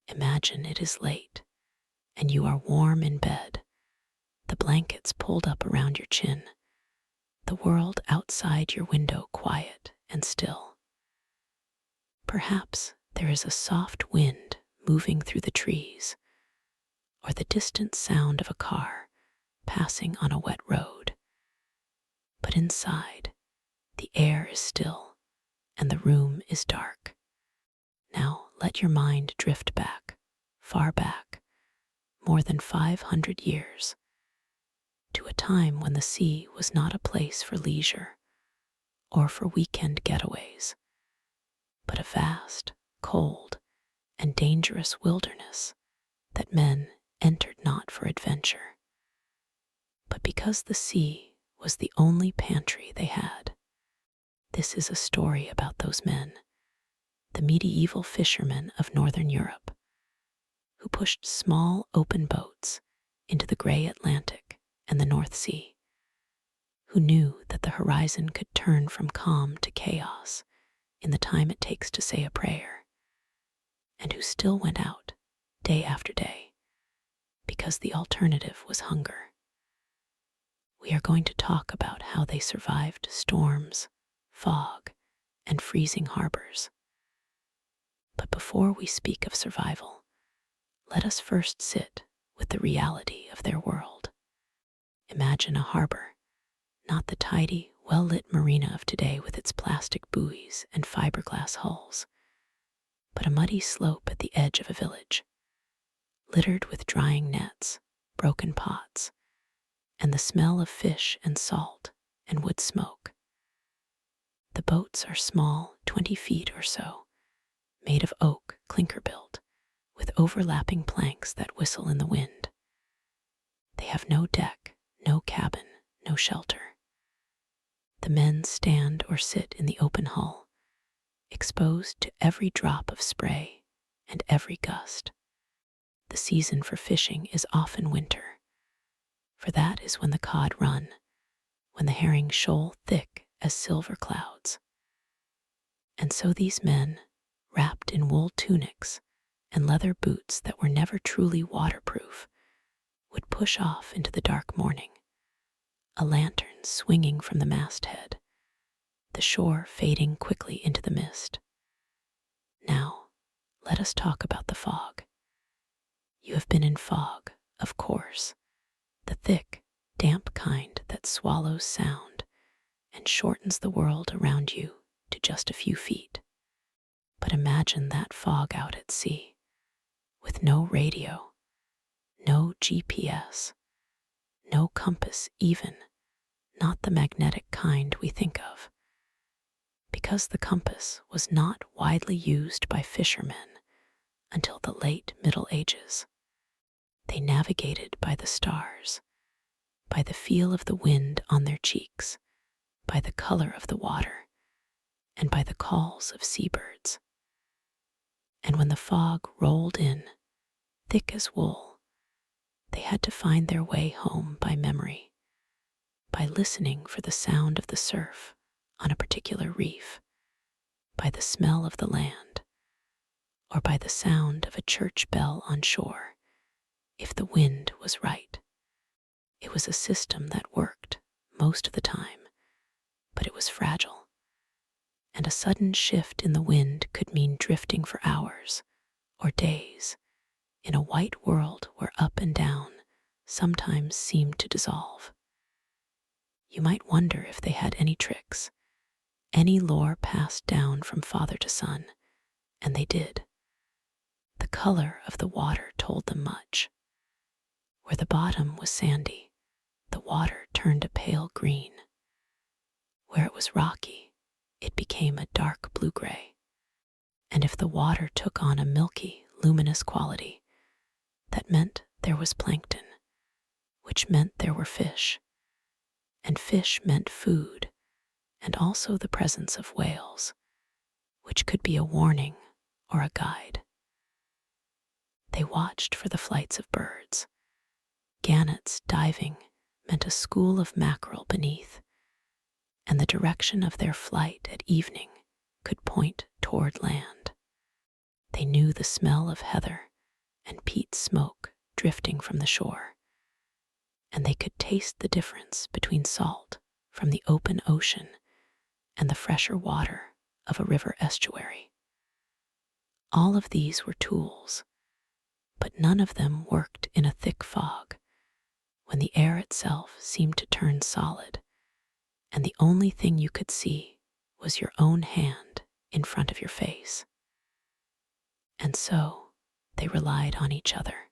Imagine it is late, and you are warm in bed, the blankets pulled up around your chin, the world outside your window quiet and still. Perhaps there is a soft wind moving through the trees, or the distant sound of a car passing on a wet road. But inside, the air is still, and the room is dark. Now let your mind drift back, far back, more than 500 years, to a time when the sea was not a place for leisure or for weekend getaways, but a vast, cold, and dangerous wilderness that men entered not for adventure, but because the sea was the only pantry they had. This is a story about those men, the medieval fishermen of northern Europe, who pushed small open boats into the gray Atlantic and the North Sea, who knew that the horizon could turn from calm to chaos in the time it takes to say a prayer, and who still went out day after day because the alternative was hunger. We are going to talk about how they survived storms, fog, and freezing harbors. But before we speak of survival, let us first sit with the reality of their world. Imagine a harbor, not the tidy, well-lit marina of today with its plastic buoys and fiberglass hulls, but a muddy slope at the edge of a village, littered with drying nets, broken pots, and the smell of fish and salt and wood smoke. The boats are small, 20 feet or so, made of oak, clinker-built, with overlapping planks that whistle in the wind. They have no deck, no cabin, no shelter. The men stand or sit in the open hull, exposed to every drop of spray and every gust. The season for fishing is often winter, for that is when the cod run, when the herring shoal thick as silver clouds. And so these men, wrapped in wool tunics and leather boots that were never truly waterproof, would push off into the dark morning, a lantern swinging from the masthead, the shore fading quickly into the mist. Now, let us talk about the fog. You have been in fog, of course, the thick, damp kind that swallows sound and shortens the world around you to just a few feet. But imagine that fog out at sea, with no radio, no GPS, no compass even, not the magnetic kind we think of. Because the compass was not widely used by fishermen until the late Middle Ages. They navigated by the stars, by the feel of the wind on their cheeks, by the color of the water, and by the calls of seabirds. And when the fog rolled in, thick as wool, they had to find their way home by memory, by listening for the sound of the surf on a particular reef, by the smell of the land, or by the sound of a church bell on shore, if the wind was right. It was a system that worked most of the time, but it was fragile, and a sudden shift in the wind could mean drifting for hours or days in a white world where up and down sometimes seemed to dissolve. You might wonder if they had any tricks, any lore passed down from father to son, and they did. The color of the water told them much. Where the bottom was sandy, the water turned a pale green. Where it was rocky, it became a dark blue-gray. And if the water took on a milky, luminous quality, that meant there was plankton, which meant there were fish, and fish meant food, and also the presence of whales, which could be a warning or a guide. They watched for the flights of birds. Gannets diving meant a school of mackerel beneath, and the direction of their flight at evening could point toward land. They knew the smell of heather and peat smoke drifting from the shore, and they could taste the difference between salt from the open ocean and the fresher water of a river estuary. All of these were tools, but none of them worked in a thick fog when the air itself seemed to turn solid and the only thing you could see was your own hand in front of your face. And so they relied on each other.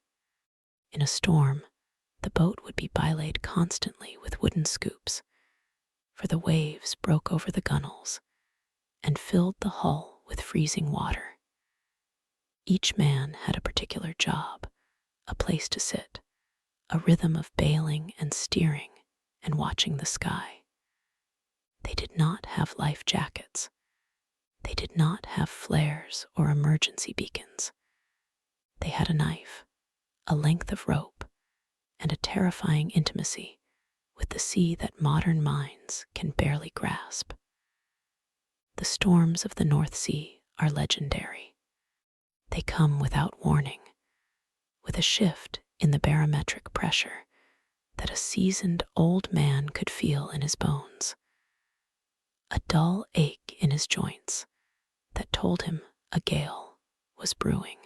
In a storm, the boat would be belayed constantly with wooden scoops, for the waves broke over the gunwales and filled the hull with freezing water. Each man had a particular job, a place to sit, a rhythm of bailing and steering and watching the sky. They did not have life jackets. They did not have flares or emergency beacons. They had a knife, a length of rope, and a terrifying intimacy with the sea that modern minds can barely grasp. The storms of the North Sea are legendary. They come without warning, with a shift in the barometric pressure that a seasoned old man could feel in his bones, a dull ache in his joints that told him a gale was brewing.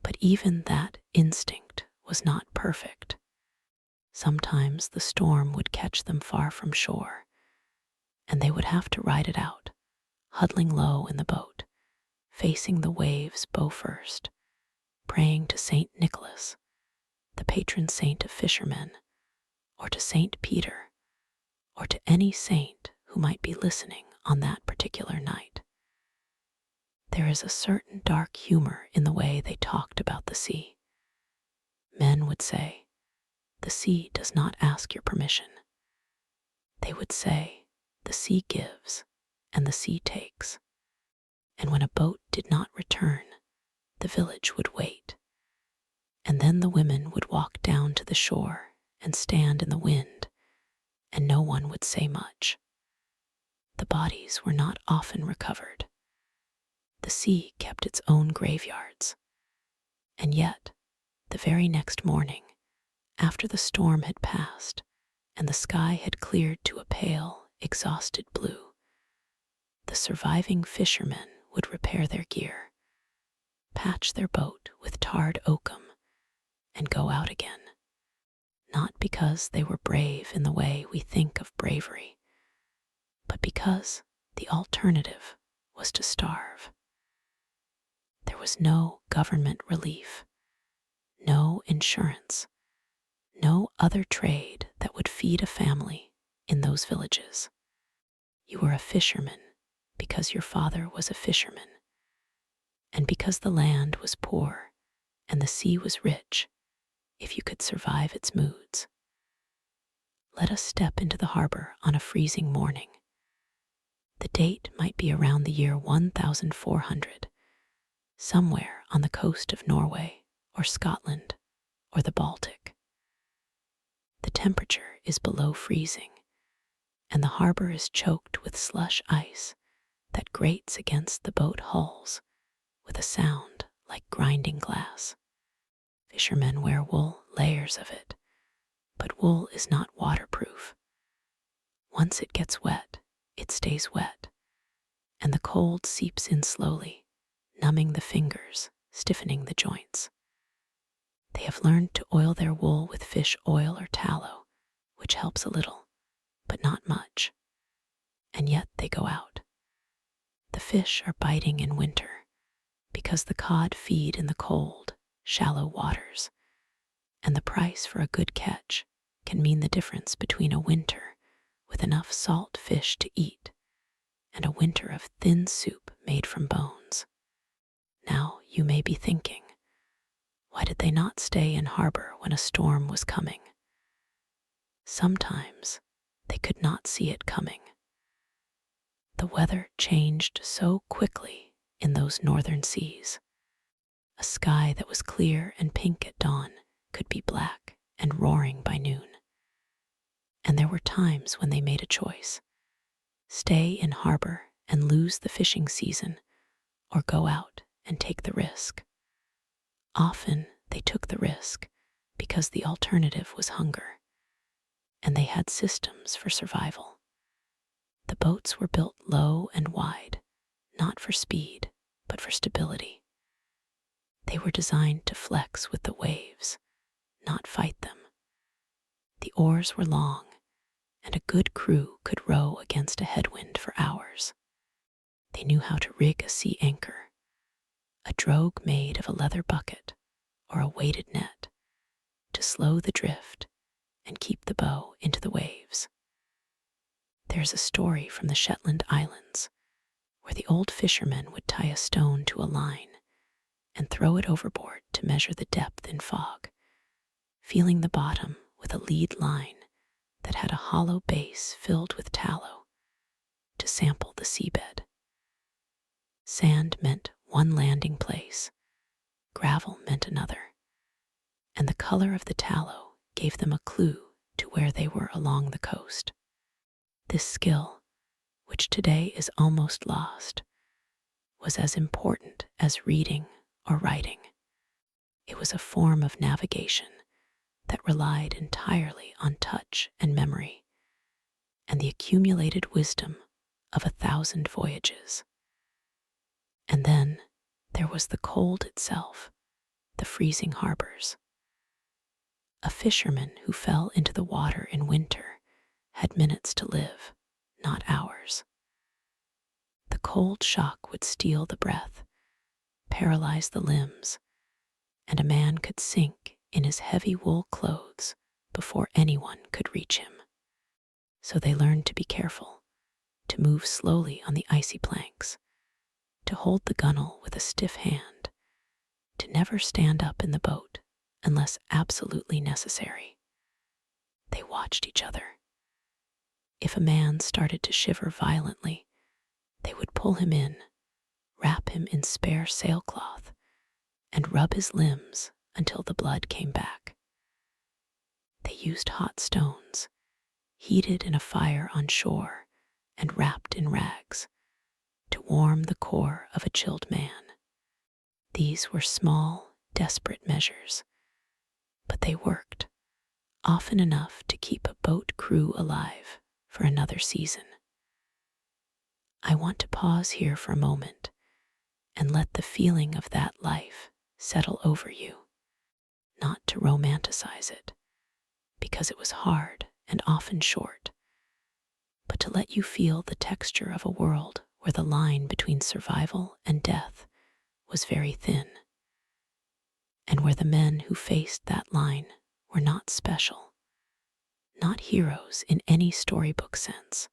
But even that instinct was not perfect. Sometimes the storm would catch them far from shore, and they would have to ride it out, huddling low in the boat, facing the waves bow first, praying to St. Nicholas, the patron saint of fishermen, or to St. Peter, or to any saint who might be listening on that particular night. There is a certain dark humor in the way they talked about the sea. Men would say, "The sea does not ask your permission." They would say, "The sea gives, and the sea takes." And when a boat did not return, the village would wait. And then the women would walk down to the shore and stand in the wind, and no one would say much. The bodies were not often recovered. The sea kept its own graveyards. And yet, the very next morning, after the storm had passed and the sky had cleared to a pale, exhausted blue, the surviving fishermen would repair their gear, patch their boat with tarred oakum, and go out again. Not because they were brave in the way we think of bravery, but because the alternative was to starve. There was no government relief, no insurance, no other trade that would feed a family in those villages. You were a fisherman because your father was a fisherman, and because the land was poor and the sea was rich, if you could survive its moods. Let us step into the harbor on a freezing morning. The date might be around the year 1400, somewhere on the coast of Norway or Scotland or the Baltic. The temperature is below freezing, and the harbor is choked with slush ice that grates against the boat hulls with a sound like grinding glass. Fishermen wear wool, layers of it, but wool is not waterproof. Once it gets wet, it stays wet, and the cold seeps in slowly, numbing the fingers, stiffening the joints. They have learned to oil their wool with fish oil or tallow, which helps a little, but not much. And yet they go out. The fish are biting in winter because the cod feed in the cold, shallow waters, and the price for a good catch can mean the difference between a winter with enough salt fish to eat and a winter of thin soup made from bones. Now you may be thinking, why did they not stay in harbor when a storm was coming? Sometimes they could not see it coming. The weather changed so quickly in those northern seas. A sky that was clear and pink at dawn could be black and roaring by noon. And there were times when they made a choice: stay in harbor and lose the fishing season, or go out and take the risk. Often they took the risk because the alternative was hunger, and they had systems for survival. The boats were built low and wide, not for speed, but for stability. They were designed to flex with the waves, not fight them. The oars were long, and a good crew could row against a headwind for hours. They knew how to rig a sea anchor, a drogue made of a leather bucket or a weighted net, to slow the drift and keep the bow into the waves. There's a story from the Shetland Islands where the old fishermen would tie a stone to a line and throw it overboard to measure the depth in fog, feeling the bottom with a lead line that had a hollow base filled with tallow to sample the seabed. Sand meant one landing place, gravel meant another, and the color of the tallow gave them a clue to where they were along the coast. This skill, which today is almost lost, was as important as reading or writing. It was a form of navigation that relied entirely on touch and memory, and the accumulated wisdom of 1,000 voyages. And then there was the cold itself, the freezing harbors. A fisherman who fell into the water in winter had minutes to live, not hours. The cold shock would steal the breath, paralyze the limbs, and a man could sink in his heavy wool clothes before anyone could reach him. So they learned to be careful, to move slowly on the icy planks, to hold the gunwale with a stiff hand, to never stand up in the boat unless absolutely necessary. They watched each other. If a man started to shiver violently, they would pull him in, wrap him in spare sailcloth, and rub his limbs until the blood came back. They used hot stones, heated in a fire on shore and wrapped in rags, to warm the core of a chilled man. These were small, desperate measures, but they worked, often enough to keep a boat crew alive for another season. I want to pause here for a moment and let the feeling of that life settle over you, not to romanticize it, because it was hard and often short, but to let you feel the texture of a world where the line between survival and death was very thin, and where the men who faced that line were not special, not heroes in any storybook sense,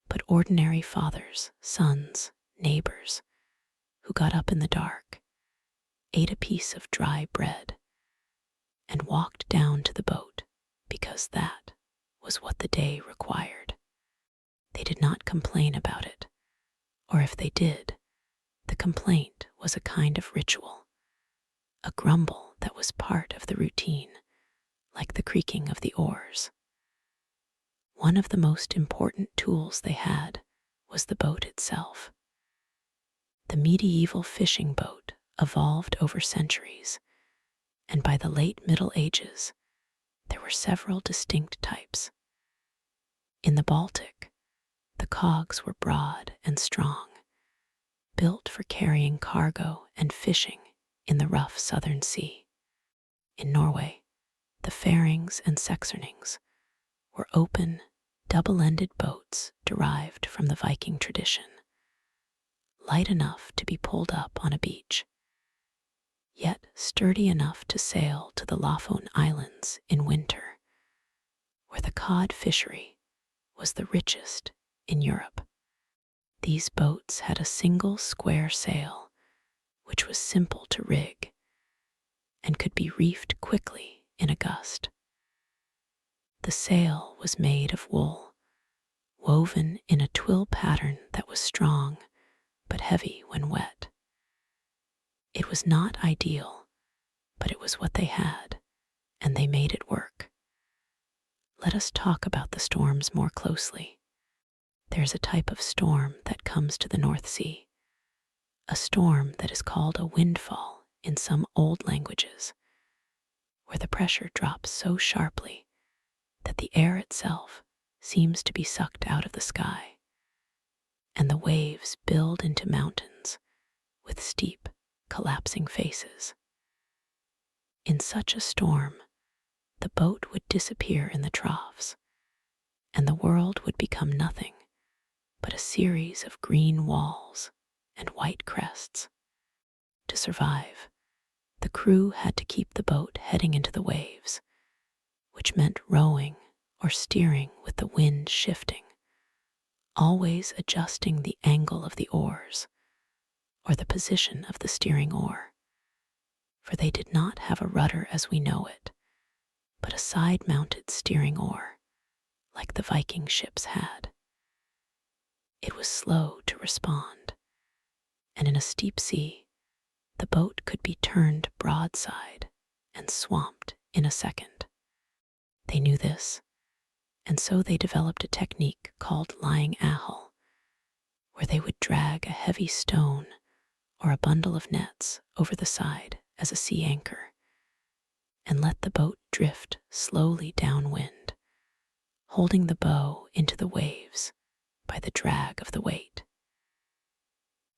but ordinary fathers, sons, neighbors, who got up in the dark, ate a piece of dry bread, and walked down to the boat because that was what the day required. They did not complain about it, or if they did, the complaint was a kind of ritual, a grumble that was part of the routine, like the creaking of the oars. One of the most important tools they had was the boat itself. The medieval fishing boat evolved over centuries, and by the late Middle Ages, there were several distinct types. In the Baltic, the cogs were broad and strong, built for carrying cargo and fishing in the rough southern sea. In Norway, the fairings and sexernings were open, double-ended boats derived from the Viking tradition, light enough to be pulled up on a beach, yet sturdy enough to sail to the Lofoten Islands in winter, where the cod fishery was the richest in Europe. These boats had a single square sail, which was simple to rig and could be reefed quickly in a gust. The sail was made of wool, woven in a twill pattern that was strong but heavy when wet. It was not ideal, but it was what they had, and they made it work. Let us talk about the storms more closely. There's a type of storm that comes to the North Sea, a storm that is called a windfall in some old languages, where the pressure drops so sharply that the air itself seems to be sucked out of the sky, and the waves build into mountains with steep, collapsing faces. In such a storm, the boat would disappear in the troughs, and the world would become nothing but a series of green walls and white crests. To survive, the crew had to keep the boat heading into the waves, which meant rowing or steering with the wind shifting, always adjusting the angle of the oars or the position of the steering oar, for they did not have a rudder as we know it, but a side-mounted steering oar, like the Viking ships had. It was slow to respond, and in a steep sea, the boat could be turned broadside and swamped in a second. They knew this, and so they developed a technique called lying ahull, where they would drag a heavy stone or a bundle of nets over the side as a sea anchor, and let the boat drift slowly downwind, holding the bow into the waves by the drag of the weight.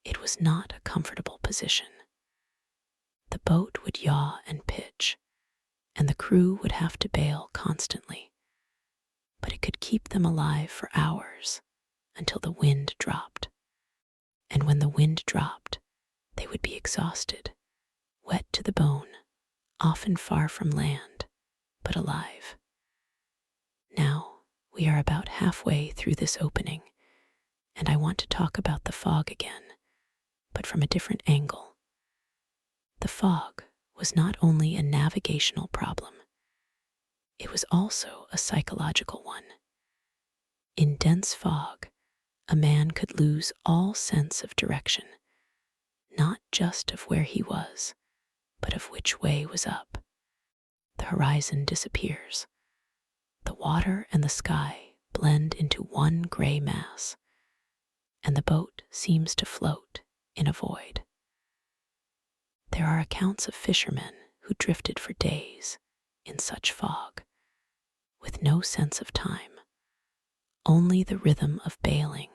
It was not a comfortable position. The boat would yaw and pitch, and the crew would have to bail constantly, but it could keep them alive for hours until the wind dropped. And when the wind dropped, they would be exhausted, wet to the bone, often far from land, but alive. Now we are about halfway through this opening, and I want to talk about the fog again, but from a different angle. The fog was not only a navigational problem, it was also a psychological one. In dense fog, a man could lose all sense of direction, not just of where he was, but of which way was up. The horizon disappears. The water and the sky blend into one gray mass, and the boat seems to float in a void. There are accounts of fishermen who drifted for days in such fog, with no sense of time, only the rhythm of bailing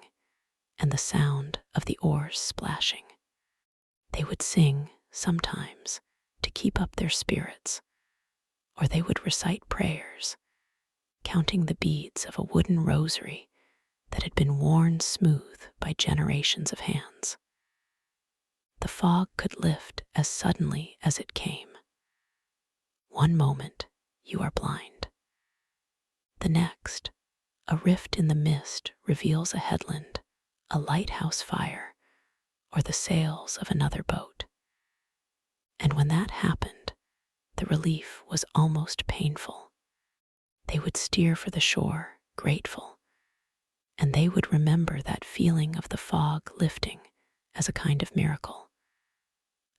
and the sound of the oars splashing. They would sing sometimes to keep up their spirits, or they would recite prayers, counting the beads of a wooden rosary that had been worn smooth by generations of hands. The fog could lift as suddenly as it came. One moment, you are blind. The next, a rift in the mist reveals a headland, a lighthouse fire, or the sails of another boat. And when that happened, the relief was almost painful. They would steer for the shore, grateful, and they would remember that feeling of the fog lifting as a kind of miracle,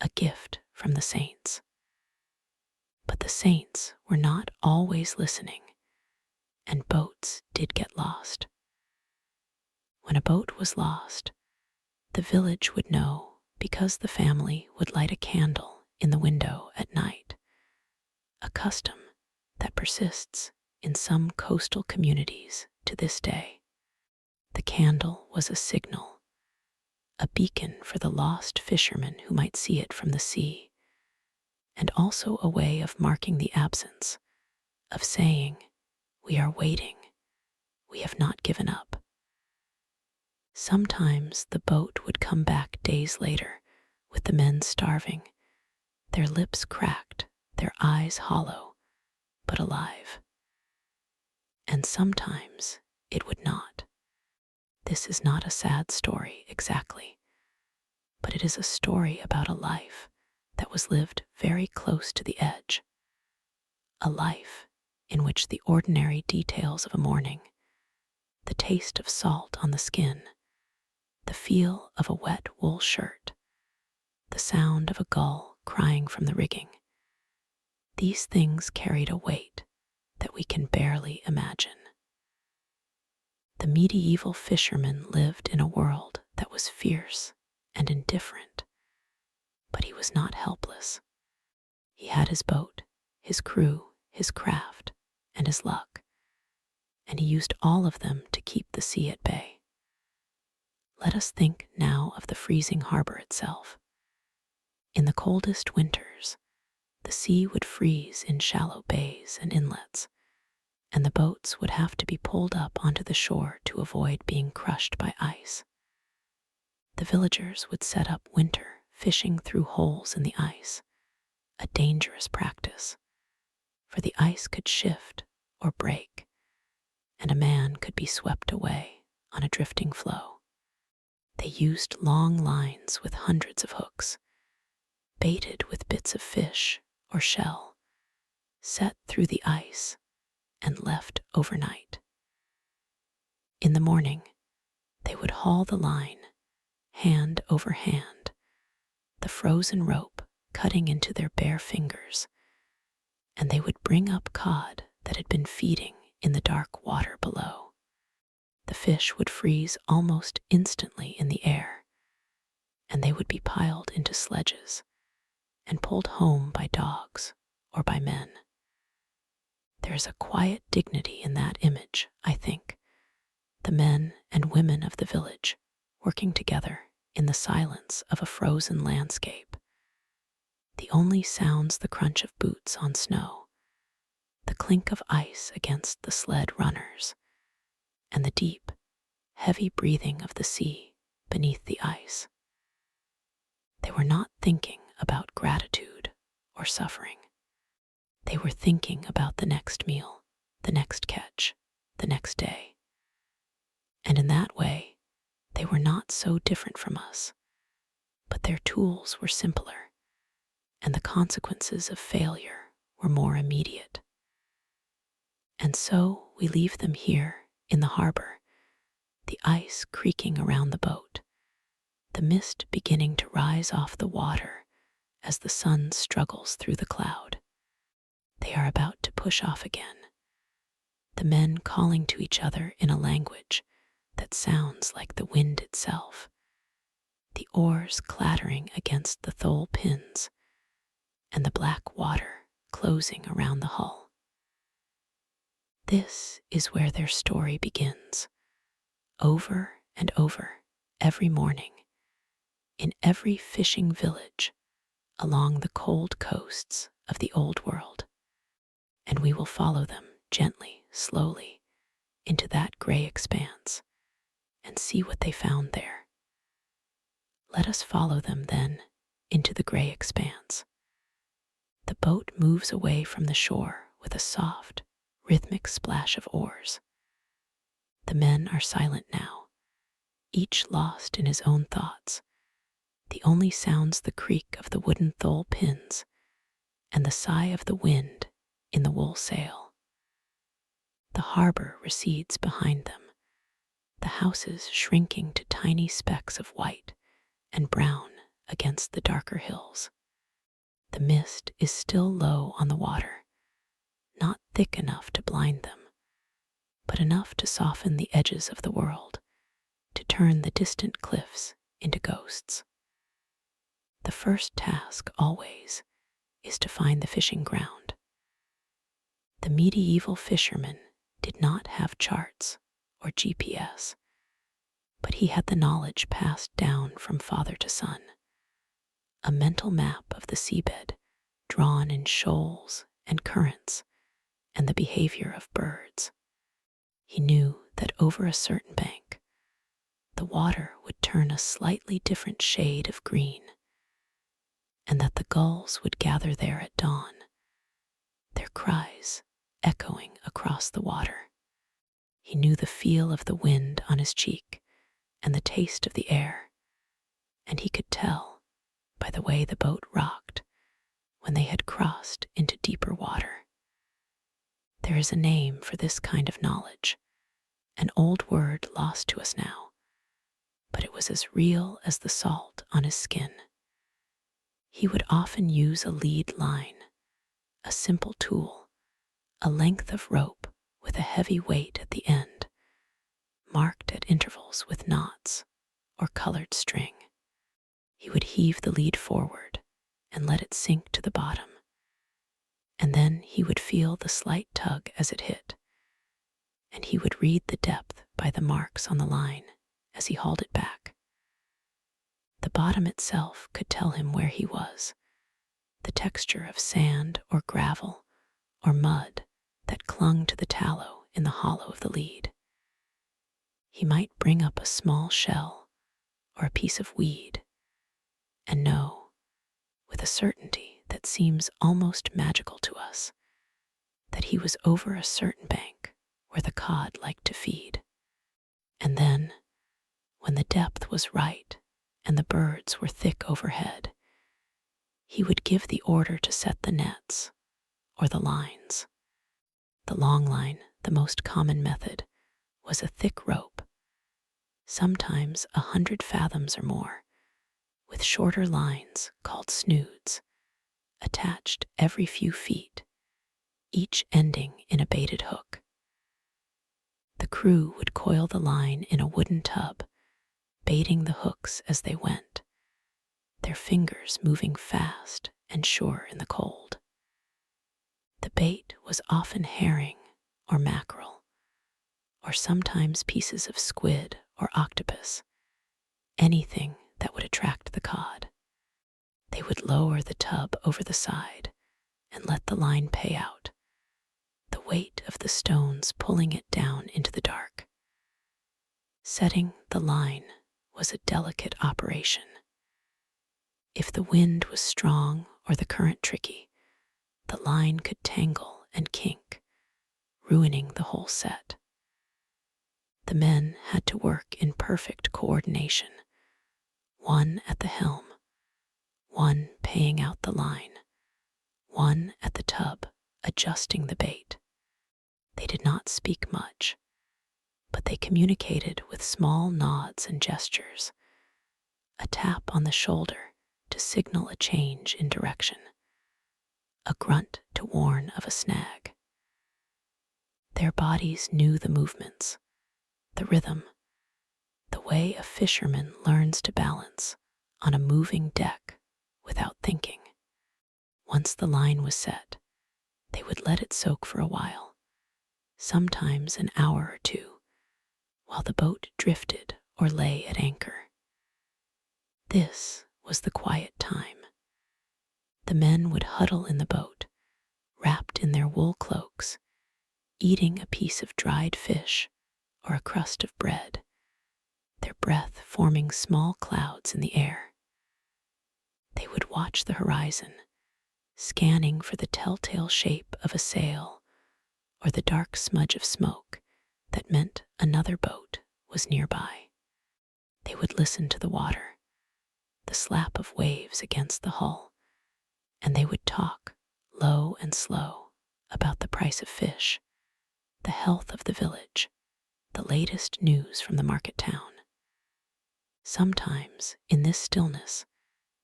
a gift from the saints. But the saints were not always listening, and boats did get lost. When a boat was lost, the village would know because the family would light a candle in the window at night, a custom that persists in some coastal communities to this day. The candle was a signal, a beacon for the lost fishermen who might see it from the sea, and also a way of marking the absence, of saying, "We are waiting, we have not given up." Sometimes the boat would come back days later with the men starving, their lips cracked, their eyes hollow, but alive. And sometimes it would not. This is not a sad story exactly, but it is a story about a life that was lived very close to the edge, a life in which the ordinary details of a morning, the taste of salt on the skin, the feel of a wet wool shirt, the sound of a gull crying from the rigging, these things carried a weight that we can barely imagine. The medieval fishermen lived in a world that was fierce and indifferent, But he was not helpless. He had his boat, his crew, his craft, and his luck, and he used all of them to keep the sea at bay. Let us think now of the freezing harbor itself. In the coldest winters, the sea would freeze in shallow bays and inlets, and the boats would have to be pulled up onto the shore to avoid being crushed by ice. The villagers would set up winter fishing through holes in the ice, a dangerous practice, for the ice could shift or break, and a man could be swept away on a drifting floe. They used long lines with hundreds of hooks, baited with bits of fish or shell, set through the ice and left overnight. In the morning, they would haul the line, hand over hand, the frozen rope cutting into their bare fingers, and they would bring up cod that had been feeding in the dark water below. The fish would freeze almost instantly in the air, and they would be piled into sledges and pulled home by dogs or by men. There is a quiet dignity in that image, I think. The men and women of the village working together in the silence of a frozen landscape. The only sounds the crunch of boots on snow, the clink of ice against the sled runners, and the deep, heavy breathing of the sea beneath the ice. They were not thinking about gratitude or suffering. They were thinking about the next meal, the next catch, the next day. And in that way, they were not so different from us, but their tools were simpler, and the consequences of failure were more immediate. And so we leave them here in the harbor, the ice creaking around the boat, the mist beginning to rise off the water as the sun struggles through the cloud. They are about to push off again, the men calling to each other in a language that sounds like the wind itself, the oars clattering against the thole pins, and the black water closing around the hull. This is where their story begins, over and over, every morning, in every fishing village along the cold coasts of the Old World. And we will follow them gently, slowly, into that gray expanse and see what they found there. Let us follow them then into the gray expanse. The boat moves away from the shore with a soft, rhythmic splash of oars. The men are silent now, each lost in his own thoughts. The only sounds the creak of the wooden thole pins and the sigh of the wind in the wool sail. The harbor recedes behind them, the houses shrinking to tiny specks of white and brown against the darker hills. The mist is still low on the water, not thick enough to blind them, but enough to soften the edges of the world, to turn the distant cliffs into ghosts. The first task always is to find the fishing ground. The medieval fisherman did not have charts or GPS, but he had the knowledge passed down from father to son, a mental map of the seabed drawn in shoals and currents and the behavior of birds. He knew that over a certain bank, the water would turn a slightly different shade of green, and that the gulls would gather there at dawn, their cries echoing across the water. He knew the feel of the wind on his cheek and the taste of the air, and he could tell by the way the boat rocked when they had crossed into deeper water. There is a name for this kind of knowledge, an old word lost to us now, but it was as real as the salt on his skin. He would often use a lead line, a simple tool, a length of rope with a heavy weight at the end, marked at intervals with knots or colored string. He would heave the lead forward, and let it sink to the bottom. And then he would feel the slight tug as it hit, and he would read the depth by the marks on the line as he hauled it back. The bottom itself could tell him where he was, the texture of sand or gravel or mud that clung to the tallow in the hollow of the lead. He might bring up a small shell or a piece of weed and know, with a certainty that seems almost magical to us, that he was over a certain bank where the cod liked to feed. And then, when the depth was right and the birds were thick overhead, he would give the order to set the nets or the lines. The long line, the most common method, was a thick rope, sometimes 100 fathoms or more, with shorter lines called snoods, attached every few feet, each ending in a baited hook. The crew would coil the line in a wooden tub, baiting the hooks as they went, their fingers moving fast and sure in the cold. The bait was often herring or mackerel, or sometimes pieces of squid or octopus, anything that would attract the cod. They would lower the tub over the side and let the line pay out, the weight of the stones pulling it down into the dark. Setting the line was a delicate operation. If the wind was strong or the current tricky, the line could tangle and kink, ruining the whole set. The men had to work in perfect coordination, one at the helm, one paying out the line, one at the tub adjusting the bait. They did not speak much, but they communicated with small nods and gestures, a tap on the shoulder to signal a change in direction, a grunt to warn of a snag. Their bodies knew the movements, the rhythm, the way a fisherman learns to balance on a moving deck without thinking. Once the line was set, they would let it soak for a while, sometimes an hour or two, while the boat drifted or lay at anchor. This was the quiet time. The men would huddle in the boat, wrapped in their wool cloaks, eating a piece of dried fish or a crust of bread, their breath forming small clouds in the air. They would watch the horizon, scanning for the telltale shape of a sail or the dark smudge of smoke that meant another boat was nearby. They would listen to the water, the slap of waves against the hull, and they would talk, low and slow, about the price of fish, the health of the village, the latest news from the market town. Sometimes, in this stillness,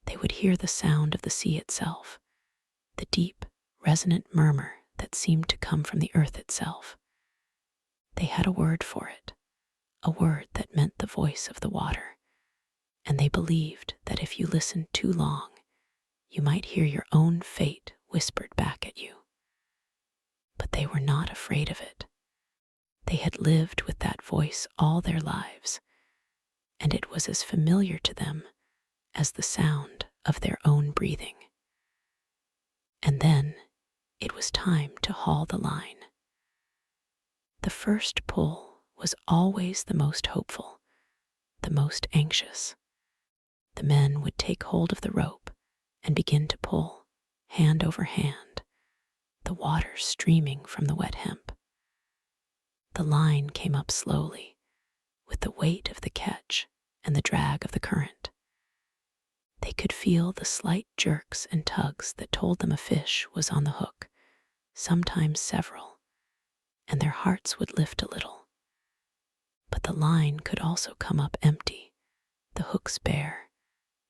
they would hear the sound of the sea itself, the deep, resonant murmur that seemed to come from the earth itself. They had a word for it, a word that meant the voice of the water, and they believed that if you listened too long, you might hear your own fate whispered back at you. But they were not afraid of it. They had lived with that voice all their lives, and it was as familiar to them as the sound of their own breathing. And then it was time to haul the line. The first pull was always the most hopeful, the most anxious. The men would take hold of the rope and begin to pull, hand over hand, the water streaming from the wet hemp. The line came up slowly, with the weight of the catch and the drag of the current. They could feel the slight jerks and tugs that told them a fish was on the hook, sometimes several, and their hearts would lift a little. But the line could also come up empty, the hooks bare,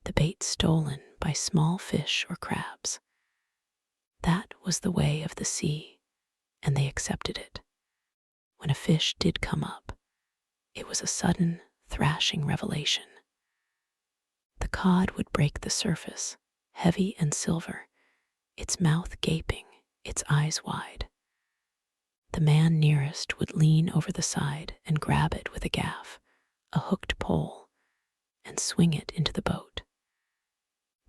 the bait stolen by small fish or crabs. That was the way of the sea, and they accepted it. When a fish did come up, it was a sudden, thrashing revelation. The cod would break the surface, heavy and silver, its mouth gaping, its eyes wide. The man nearest would lean over the side and grab it with a gaff, a hooked pole, and swing it into the boat.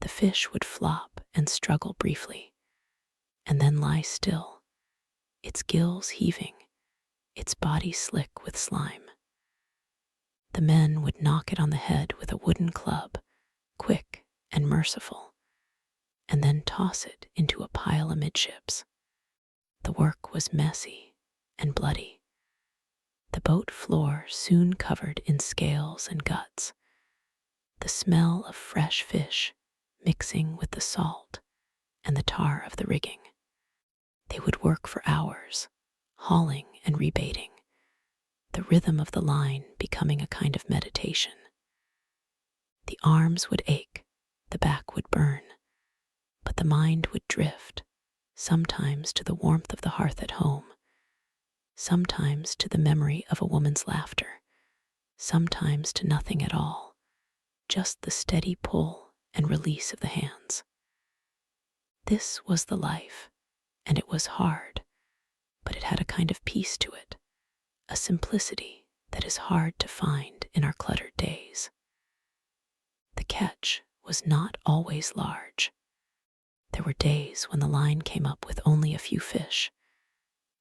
The fish would flop and struggle briefly, and then lie still, its gills heaving, its body slick with slime. The men would knock it on the head with a wooden club, quick and merciful, and then toss it into a pile amidships. The work was messy and bloody. The boat floor soon covered in scales and guts, the smell of fresh fish mixing with the salt and the tar of the rigging. They would work for hours, hauling and rebaiting, the rhythm of the line becoming a kind of meditation. The arms would ache, the back would burn, but the mind would drift, sometimes to the warmth of the hearth at home, sometimes to the memory of a woman's laughter, sometimes to nothing at all, just the steady pull and release of the hands. This was the life, and it was hard, but it had a kind of peace to it, a simplicity that is hard to find in our cluttered days. The catch was not always large. There were days when the line came up with only a few fish,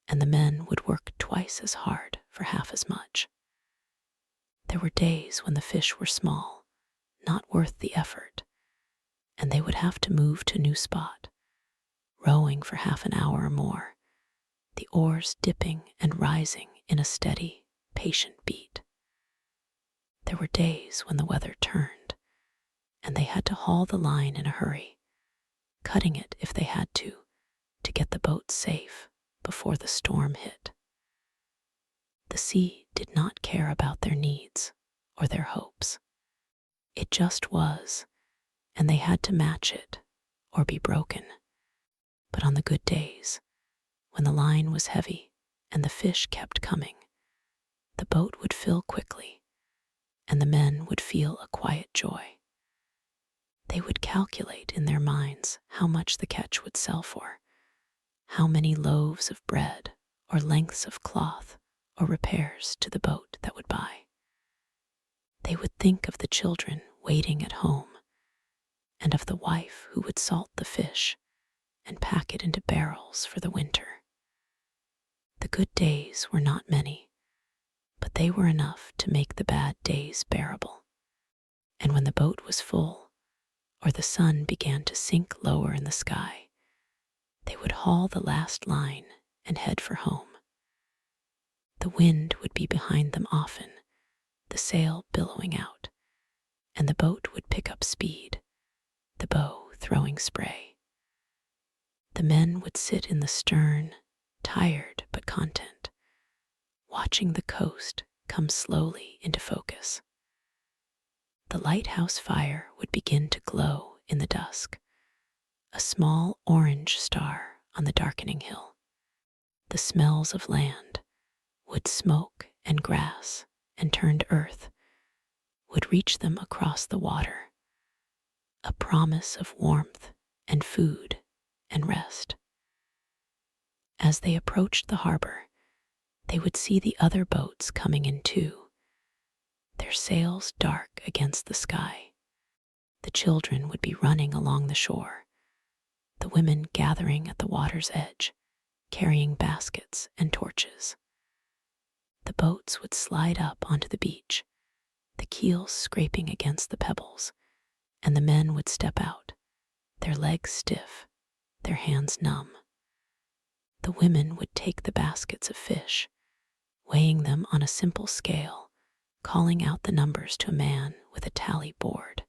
and the men would work twice as hard for half as much. There were days when the fish were small, not worth the effort, and they would have to move to a new spot, rowing for half an hour or more, the oars dipping and rising in a steady, patient beat. There were days when the weather turned, and they had to haul the line in a hurry, cutting it if they had to get the boat safe before the storm hit. The sea did not care about their needs or their hopes. It just was, and they had to match it or be broken. But on the good days, when the line was heavy and the fish kept coming, the boat would fill quickly, and the men would feel a quiet joy. They would calculate in their minds how much the catch would sell for, how many loaves of bread or lengths of cloth or repairs to the boat that would buy. They would think of the children waiting at home, and of the wife who would salt the fish and pack it into barrels for the winter. The good days were not many, but they were enough to make the bad days bearable. And when the boat was full, or the sun began to sink lower in the sky, they would haul the last line and head for home. The wind would be behind them often, the sail billowing out, and the boat would pick up speed, the bow throwing spray. The men would sit in the stern, tired but content, watching the coast come slowly into focus. The lighthouse fire would begin to glow in the dusk, a small orange star on the darkening hill. The smells of land, wood smoke and grass and turned earth, would reach them across the water, a promise of warmth and food and rest. As they approached the harbor, they would see the other boats coming in too, their sails dark against the sky. The children would be running along the shore, the women gathering at the water's edge, carrying baskets and torches. The boats would slide up onto the beach, the keels scraping against the pebbles, and the men would step out, their legs stiff, their hands numb. The women would take the baskets of fish, weighing them on a simple scale, calling out the numbers to a man with a tally board.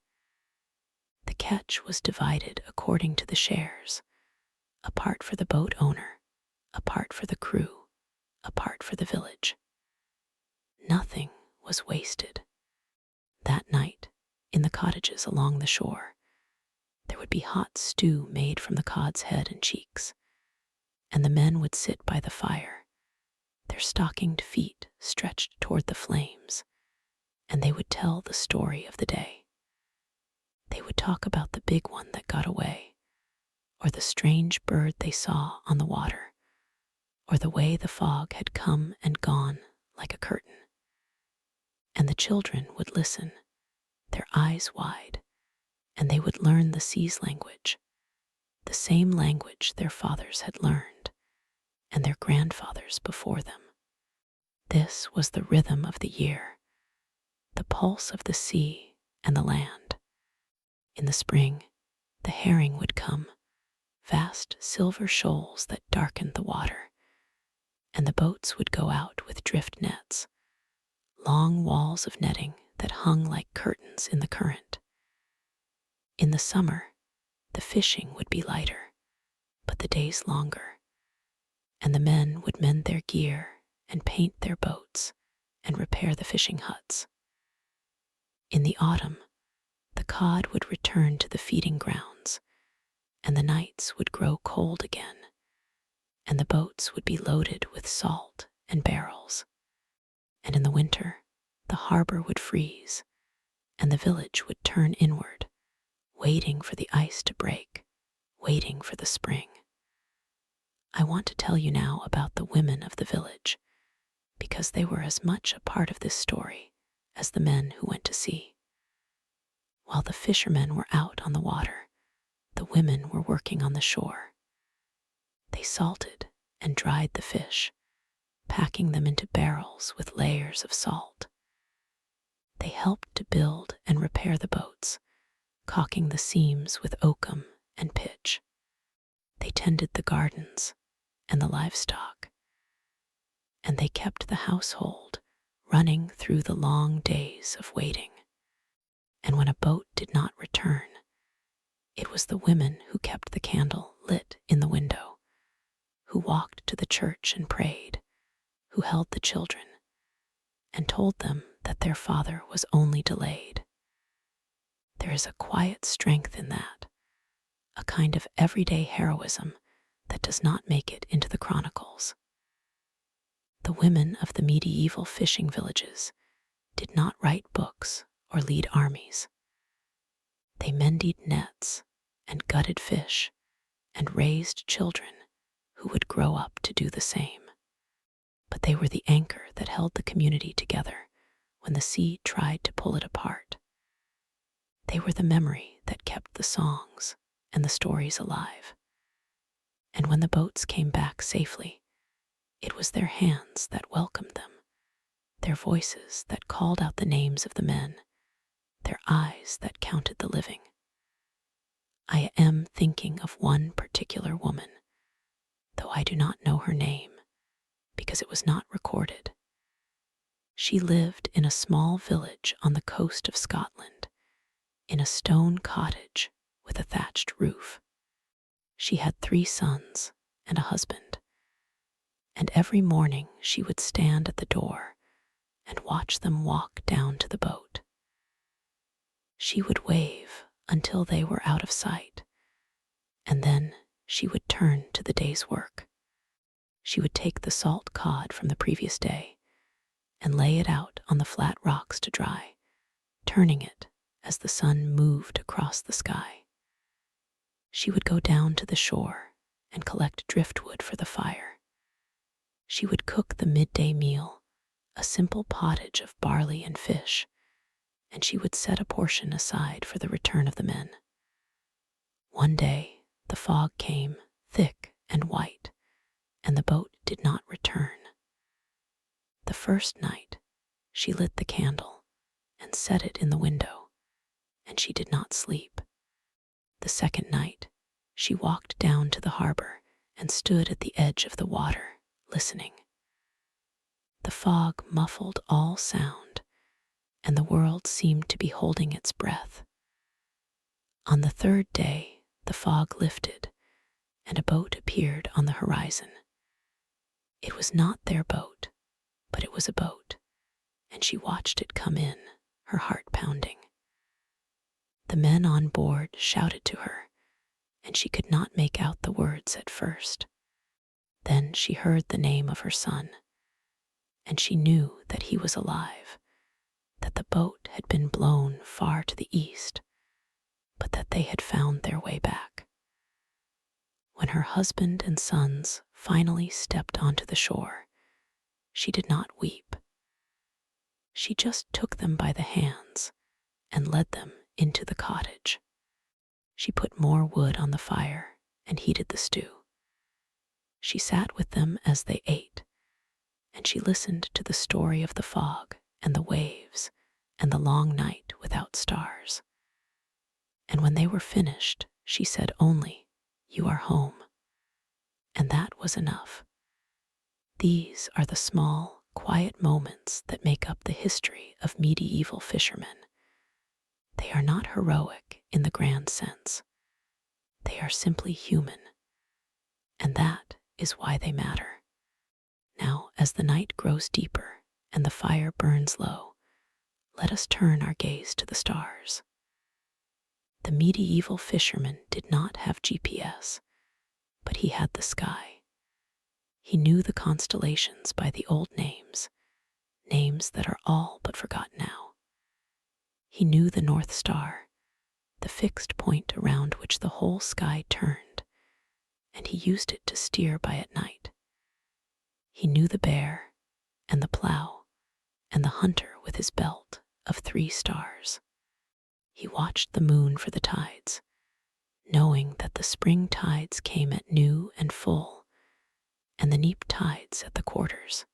The catch was divided according to the shares, a part for the boat owner, a part for the crew, a part for the village. Nothing was wasted. That night, in the cottages along the shore, there would be hot stew made from the cod's head and cheeks, and the men would sit by the fire, their stockinged feet stretched toward the flames, and they would tell the story of the day. They would talk about the big one that got away, or the strange bird they saw on the water, or the way the fog had come and gone like a curtain. And the children would listen, their eyes wide, and they would learn the sea's language, the same language their fathers had learned and their grandfathers before them. This was the rhythm of the year, the pulse of the sea and the land. In the spring, the herring would come, vast silver shoals that darkened the water, and the boats would go out with drift nets, long walls of netting that hung like curtains in the current. In the summer, the fishing would be lighter, but the days longer, and the men would mend their gear and paint their boats and repair the fishing huts. In the autumn, the cod would return to the feeding grounds, and the nights would grow cold again, and the boats would be loaded with salt and barrels. And in the winter, the harbor would freeze, and the village would turn inward, waiting for the ice to break, waiting for the spring. I want to tell you now about the women of the village, because they were as much a part of this story as the men who went to sea. While the fishermen were out on the water, the women were working on the shore. They salted and dried the fish, packing them into barrels with layers of salt. They helped to build and repair the boats, caulking the seams with oakum and pitch. They tended the gardens and the livestock, and they kept the household running through the long days of waiting. And when a boat did not return, it was the women who kept the candle lit in the window, who walked to the church and prayed, who held the children and told them that their father was only delayed. There is a quiet strength in that, a kind of everyday heroism that does not make it into the chronicles. The women of the medieval fishing villages did not write books or lead armies. They mended nets and gutted fish and raised children who would grow up to do the same. But they were the anchor that held the community together when the sea tried to pull it apart. They were the memory that kept the songs and the stories alive. And when the boats came back safely, it was their hands that welcomed them, their voices that called out the names of the men, their eyes that counted the living. I am thinking of one particular woman, though I do not know her name, because it was not recorded. She lived in a small village on the coast of Scotland, in a stone cottage with a thatched roof. She had 3 sons and a husband, and every morning she would stand at the door and watch them walk down to the boat. She would wave until they were out of sight, and then she would turn to the day's work. She would take the salt cod from the previous day and lay it out on the flat rocks to dry, turning it as the sun moved across the sky. She would go down to the shore and collect driftwood for the fire. She would cook the midday meal, a simple pottage of barley and fish, and she would set a portion aside for the return of the men. One day, the fog came, thick and white, and the boat did not return. The first night, she lit the candle and set it in the window, and she did not sleep. The second night, she walked down to the harbor and stood at the edge of the water, listening. The fog muffled all sound, and the world seemed to be holding its breath. On the third day, the fog lifted, and a boat appeared on the horizon. It was not their boat, but it was a boat, and she watched it come in, her heart pounding. The men on board shouted to her, and she could not make out the words at first. Then she heard the name of her son, and she knew that he was alive, that the boat had been blown far to the east, but that they had found their way back. When her husband and sons finally stepped onto the shore, she did not weep. She just took them by the hands and led them into the cottage. She put more wood on the fire and heated the stew. She sat with them as they ate, and she listened to the story of the fog and the waves and the long night without stars. And when they were finished, she said only, "You are home." And that was enough. These are the small, quiet moments that make up the history of medieval fishermen. They are not heroic in the grand sense. They are simply human, and that is why they matter. Now, as the night grows deeper and the fire burns low, let us turn our gaze to the stars. The medieval fisherman did not have GPS, but he had the sky. He knew the constellations by the old names, names that are all but forgotten now. He knew the North Star, the fixed point around which the whole sky turned, and he used it to steer by at night. He knew the bear and the plow and the hunter with his belt of 3 stars. He watched the moon for the tides, knowing that the spring tides came at new and full, and the neap tides at the quarters.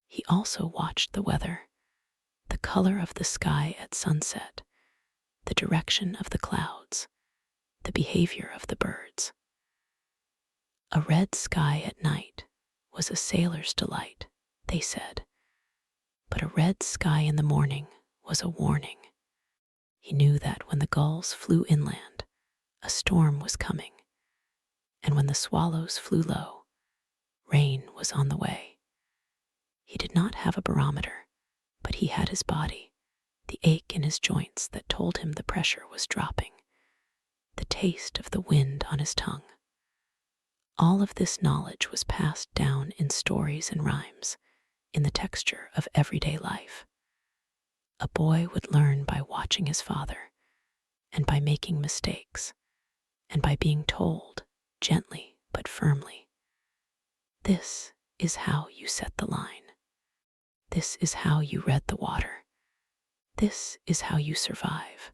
He also watched the weather, the color of the sky at sunset, the direction of the clouds, the behavior of the birds. A red sky at night was a sailor's delight, they said, but a red sky in the morning was a warning. He knew that when the gulls flew inland, a storm was coming, and when the swallows flew low, rain was on the way. He did not have a barometer, but he had his body, the ache in his joints that told him the pressure was dropping, the taste of the wind on his tongue. All of this knowledge was passed down in stories and rhymes, in the texture of everyday life. A boy would learn by watching his father, and by making mistakes, and by being told, gently but firmly, "This is how you set the line. This is how you read the water. This is how you survive."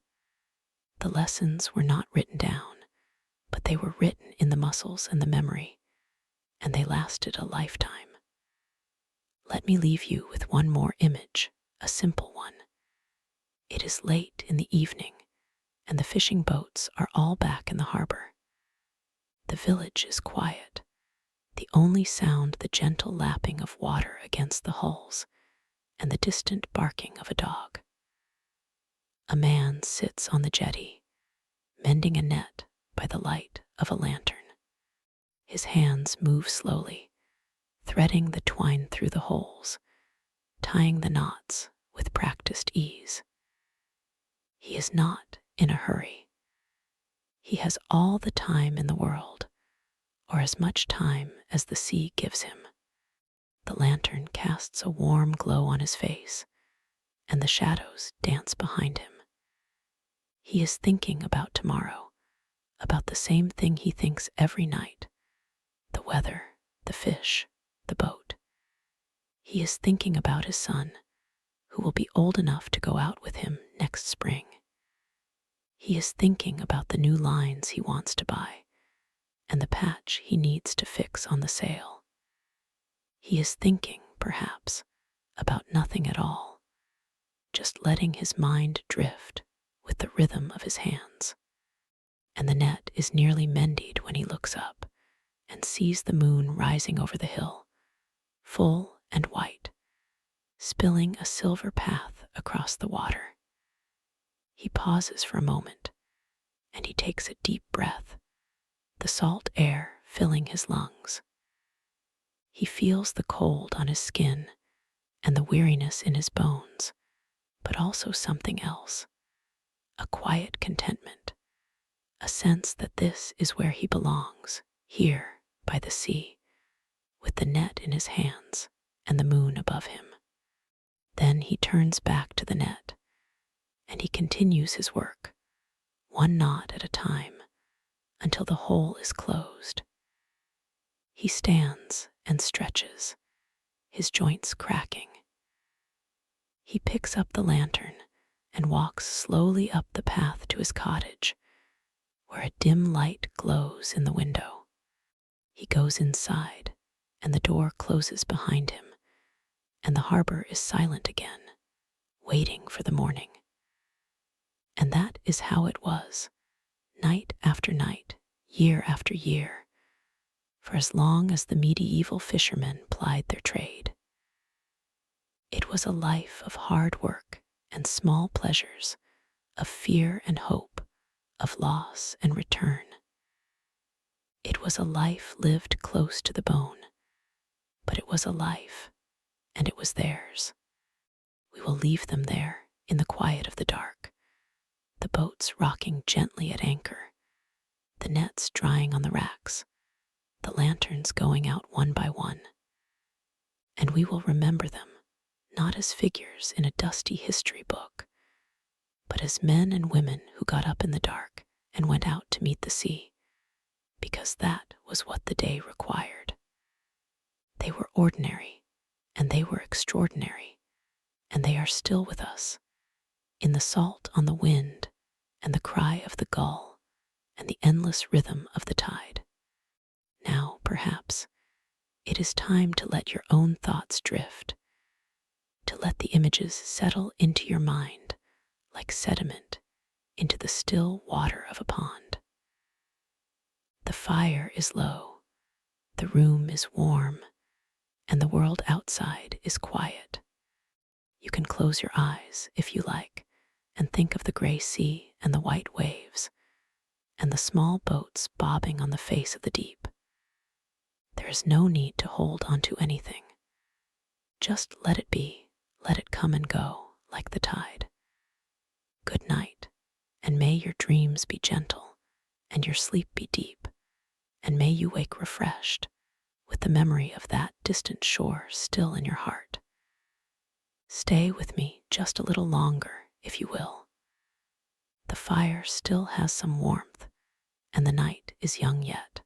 The lessons were not written down, but they were written in the muscles and the memory, and they lasted a lifetime. Let me leave you with one more image, a simple one. It is late in the evening, and the fishing boats are all back in the harbor. The village is quiet, the only sound the gentle lapping of water against the hulls and the distant barking of a dog. A man sits on the jetty, mending a net by the light of a lantern. His hands move slowly, threading the twine through the holes, tying the knots with practiced ease. He is not in a hurry. He has all the time in the world, or as much time as the sea gives him. The lantern casts a warm glow on his face, and the shadows dance behind him. He is thinking about tomorrow, about the same thing he thinks every night: the weather, the fish, the boat. He is thinking about his son, who will be old enough to go out with him next spring. He is thinking about the new lines he wants to buy and the patch he needs to fix on the sail. He is thinking, perhaps, about nothing at all, just letting his mind drift with the rhythm of his hands. And the net is nearly mended when he looks up and sees the moon rising over the hill, full and white, spilling a silver path across the water. He pauses for a moment, and he takes a deep breath, the salt air filling his lungs. He feels the cold on his skin and the weariness in his bones, but also something else, a quiet contentment, a sense that this is where he belongs, here by the sea, with the net in his hands and the moon above him. Then he turns back to the net, and he continues his work, one knot at a time, until the hole is closed. He stands and stretches, his joints cracking. He picks up the lantern and walks slowly up the path to his cottage, where a dim light glows in the window. He goes inside, and the door closes behind him, and the harbor is silent again, waiting for the morning. And that is how it was, night after night, year after year, for as long as the medieval fishermen plied their trade. It was a life of hard work and small pleasures, of fear and hope, of loss and return. It was a life lived close to the bone, but it was a life, and it was theirs. We will leave them there in the quiet of the dark, the boats rocking gently at anchor, the nets drying on the racks, the lanterns going out one by one. And we will remember them, not as figures in a dusty history book, but as men and women who got up in the dark and went out to meet the sea, because that was what the day required. They were ordinary, and they were extraordinary, and they are still with us, in the salt on the wind, and the cry of the gull, and the endless rhythm of the tide. Now, perhaps, it is time to let your own thoughts drift, to let the images settle into your mind like sediment into the still water of a pond. The fire is low, the room is warm, and the world outside is quiet. You can close your eyes if you like and think of the gray sea and the white waves and the small boats bobbing on the face of the deep. There is no need to hold onto anything. Just let it be, let it come and go like the tide. Good night, and may your dreams be gentle and your sleep be deep, and may you wake refreshed with the memory of that distant shore still in your heart. Stay with me just a little longer, if you will. The fire still has some warmth, and the night is young yet.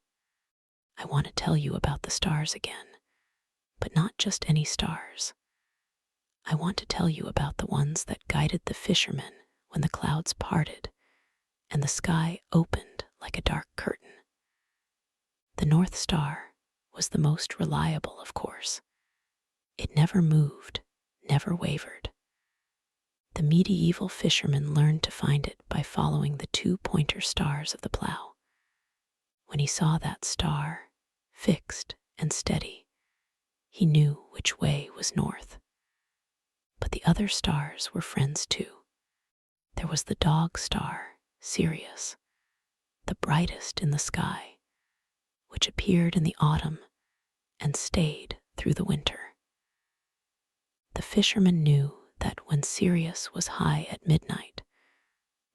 I want to tell you about the stars again, but not just any stars. I want to tell you about the ones that guided the fishermen when the clouds parted and the sky opened like a dark curtain. The North Star was the most reliable, of course. It never moved, never wavered. The medieval fisherman learned to find it by following the two pointer stars of the plow. When he saw that star, fixed and steady, he knew which way was north. But the other stars were friends too. There was the dog star, Sirius, the brightest in the sky, which appeared in the autumn and stayed through the winter. The fisherman knew that when Sirius was high at midnight,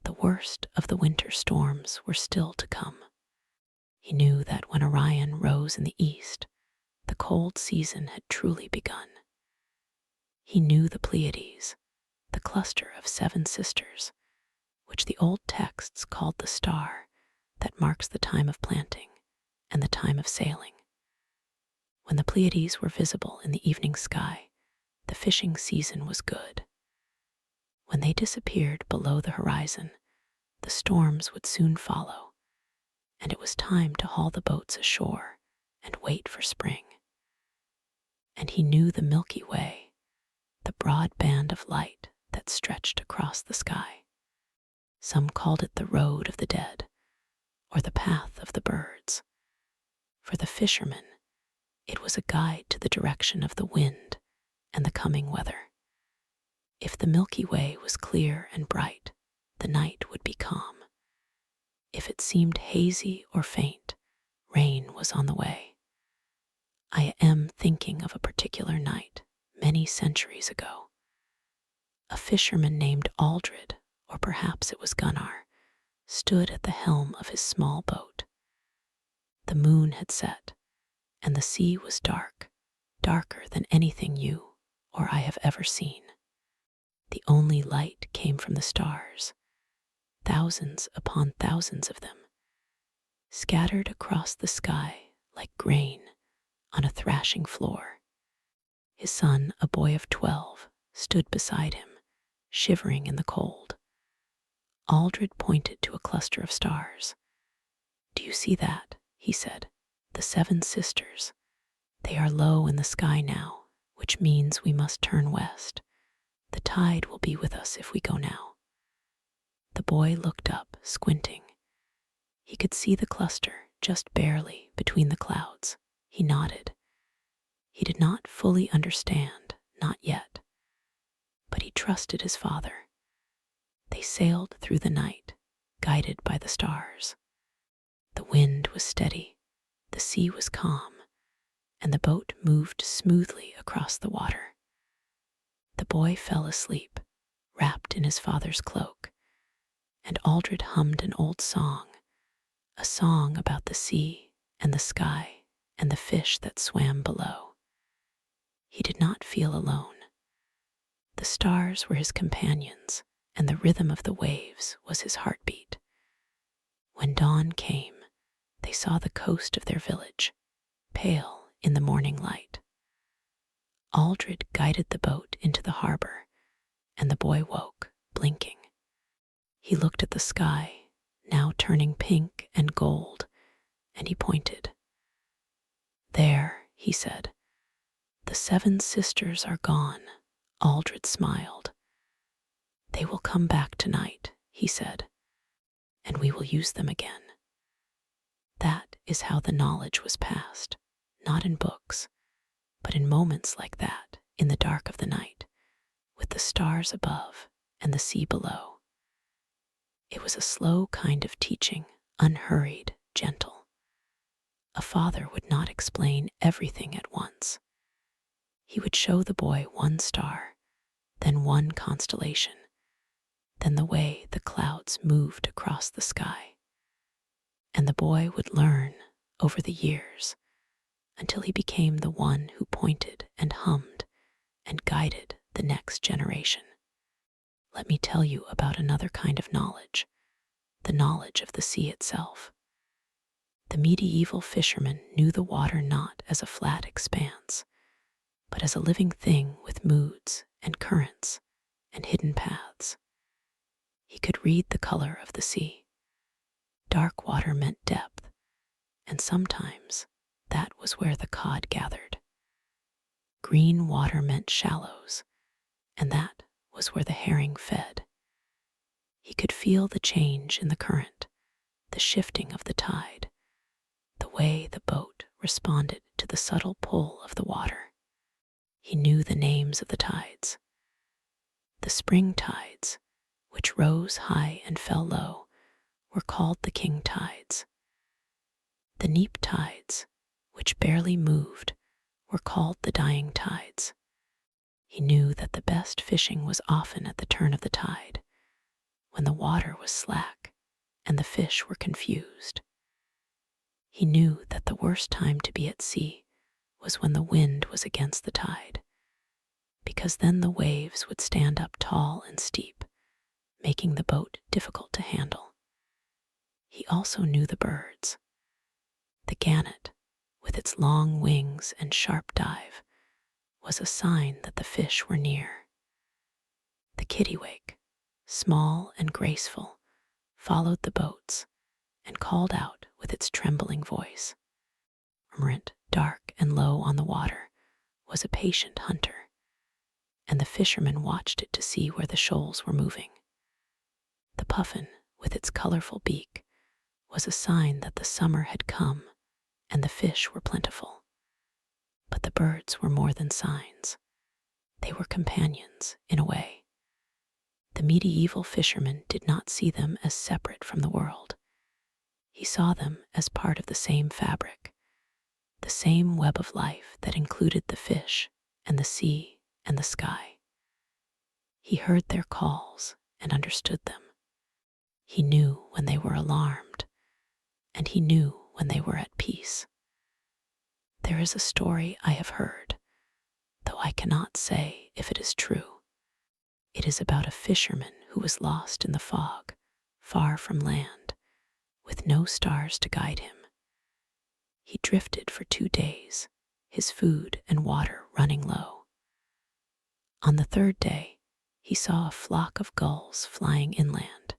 the worst of the winter storms were still to come. He knew that when Orion rose in the east, the cold season had truly begun. He knew the Pleiades, the cluster of 7 sisters, which the old texts called the star that marks the time of planting and the time of sailing. When the Pleiades were visible in the evening sky, the fishing season was good. When they disappeared below the horizon, the storms would soon follow, and it was time to haul the boats ashore and wait for spring. And he knew the Milky Way, the broad band of light that stretched across the sky. Some called it the road of the dead, or the path of the birds. For the fishermen, it was a guide to the direction of the wind and the coming weather. If the Milky Way was clear and bright, the night would be calm. If it seemed hazy or faint, rain was on the way. I am thinking of a particular night many centuries ago. A fisherman named Aldred, or perhaps it was Gunnar, stood at the helm of his small boat. The moon had set, and the sea was dark, darker than anything you or I have ever seen. The only light came from the stars. thousands upon thousands of them, scattered across the sky like grain on a thrashing floor. His son, a boy of 12, stood beside him, shivering in the cold. Aldred pointed to a cluster of stars. "Do you see that?" he said. "The 7 sisters. They are low in the sky now, which means we must turn west. The tide will be with us if we go now." The boy looked up, squinting. He could see the cluster just barely between the clouds. He nodded. He did not fully understand, not yet, but he trusted his father. They sailed through the night, guided by the stars. The wind was steady, the sea was calm, and the boat moved smoothly across the water. The boy fell asleep, wrapped in his father's cloak, and Aldred hummed an old song, a song about the sea and the sky and the fish that swam below. He did not feel alone. The stars were his companions, and the rhythm of the waves was his heartbeat. When dawn came, they saw the coast of their village, pale in the morning light. Aldred guided the boat into the harbor, and the boy woke, blinking. He looked at the sky, now turning pink and gold, and he pointed. "There," he said. "The 7 sisters are gone." Aldred smiled. "They will come back tonight," he said, "and we will use them again." That is how the knowledge was passed, not in books, but in moments like that, in the dark of the night, with the stars above and the sea below. It was a slow kind of teaching, unhurried, gentle. A father would not explain everything at once. He would show the boy one star, then one constellation, then the way the clouds moved across the sky. And the boy would learn over the years until he became the one who pointed and hummed and guided the next generation. Let me tell you about another kind of knowledge, the knowledge of the sea itself. The medieval fisherman knew the water not as a flat expanse, but as a living thing with moods and currents and hidden paths. He could read the color of the sea. Dark water meant depth, and sometimes that was where the cod gathered. Green water meant shallows, and that was where the herring fed. He could feel the change in the current, the shifting of the tide, the way the boat responded to the subtle pull of the water. He knew the names of the tides. The spring tides, which rose high and fell low, were called the king tides. The neap tides, which barely moved, were called the dying tides. He knew that the best fishing was often at the turn of the tide, when the water was slack and the fish were confused. He knew that the worst time to be at sea was when the wind was against the tide, because then the waves would stand up tall and steep, making the boat difficult to handle. He also knew the birds. The gannet, with its long wings and sharp dive, was a sign that the fish were near. The kittiwake, small and graceful, followed the boats and called out with its trembling voice. Cormorant, dark and low on the water, was a patient hunter, and the fishermen watched it to see where the shoals were moving. The puffin, with its colorful beak, was a sign that the summer had come and the fish were plentiful. But the birds were more than signs. They were companions, in a way. The medieval fisherman did not see them as separate from the world. He saw them as part of the same fabric, the same web of life that included the fish and the sea and the sky. He heard their calls and understood them. He knew when they were alarmed, and he knew when they were at peace. There is a story I have heard, though I cannot say if it is true. It is about a fisherman who was lost in the fog, far from land, with no stars to guide him. He drifted for 2 days, his food and water running low. On the third day, he saw a flock of gulls flying inland.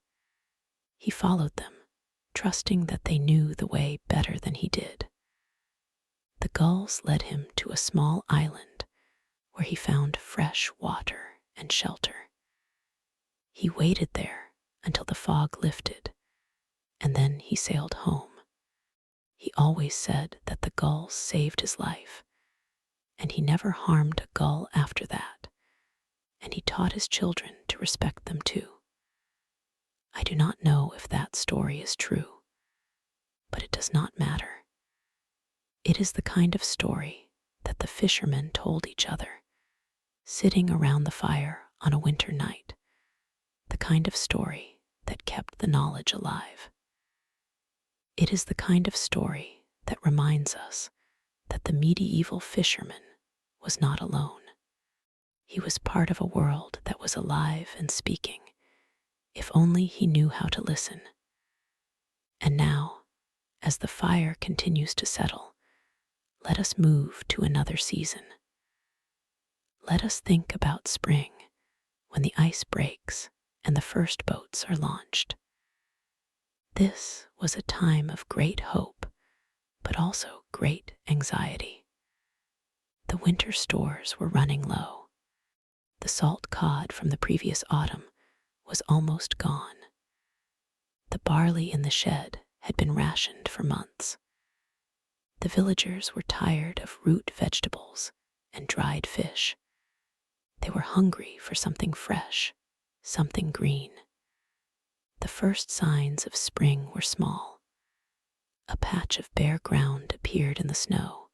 He followed them, trusting that they knew the way better than he did. The gulls led him to a small island where he found fresh water and shelter. He waited there until the fog lifted, and then he sailed home. He always said that the gulls saved his life, and he never harmed a gull after that, and he taught his children to respect them too. I do not know if that story is true, but it does not matter. It is the kind of story that the fishermen told each other, sitting around the fire on a winter night, the kind of story that kept the knowledge alive. It is the kind of story that reminds us that the medieval fisherman was not alone. He was part of a world that was alive and speaking, if only he knew how to listen. And now, as the fire continues to settle, let us move to another season. Let us think about spring, when the ice breaks and the first boats are launched. This was a time of great hope, but also great anxiety. The winter stores were running low. The salt cod from the previous autumn was almost gone. The barley in the shed had been rationed for months. The villagers were tired of root vegetables and dried fish. They were hungry for something fresh, something green. The first signs of spring were small. A patch of bare ground appeared in the snow.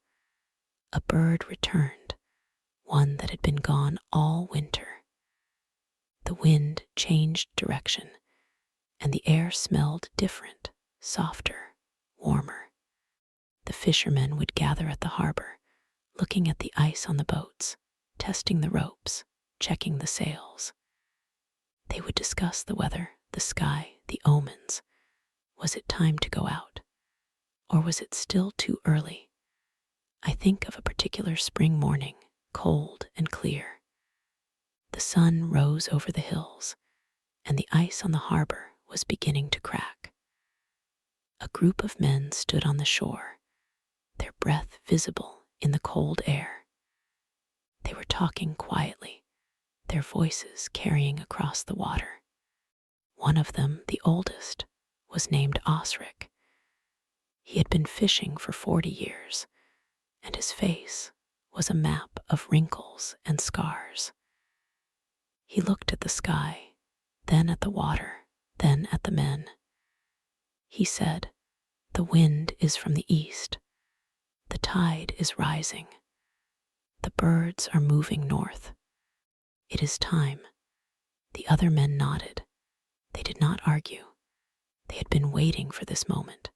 A bird returned, one that had been gone all winter. The wind changed direction, and the air smelled different, softer, warmer. The fishermen would gather at the harbor, looking at the ice on the boats, testing the ropes, checking the sails. They would discuss the weather, the sky, the omens. Was it time to go out? Or was it still too early? I think of a particular spring morning, cold and clear. The sun rose over the hills, and the ice on the harbor was beginning to crack. A group of men stood on the shore, their breath visible in the cold air. They were talking quietly, their voices carrying across the water. One of them, the oldest, was named Osric. He had been fishing for 40 years, and his face was a map of wrinkles and scars. He looked at the sky, then at the water, then at the men. He said, "The wind is from the east. The tide is rising. The birds are moving north. It is time." The other men nodded. They did not argue. They had been waiting for this moment.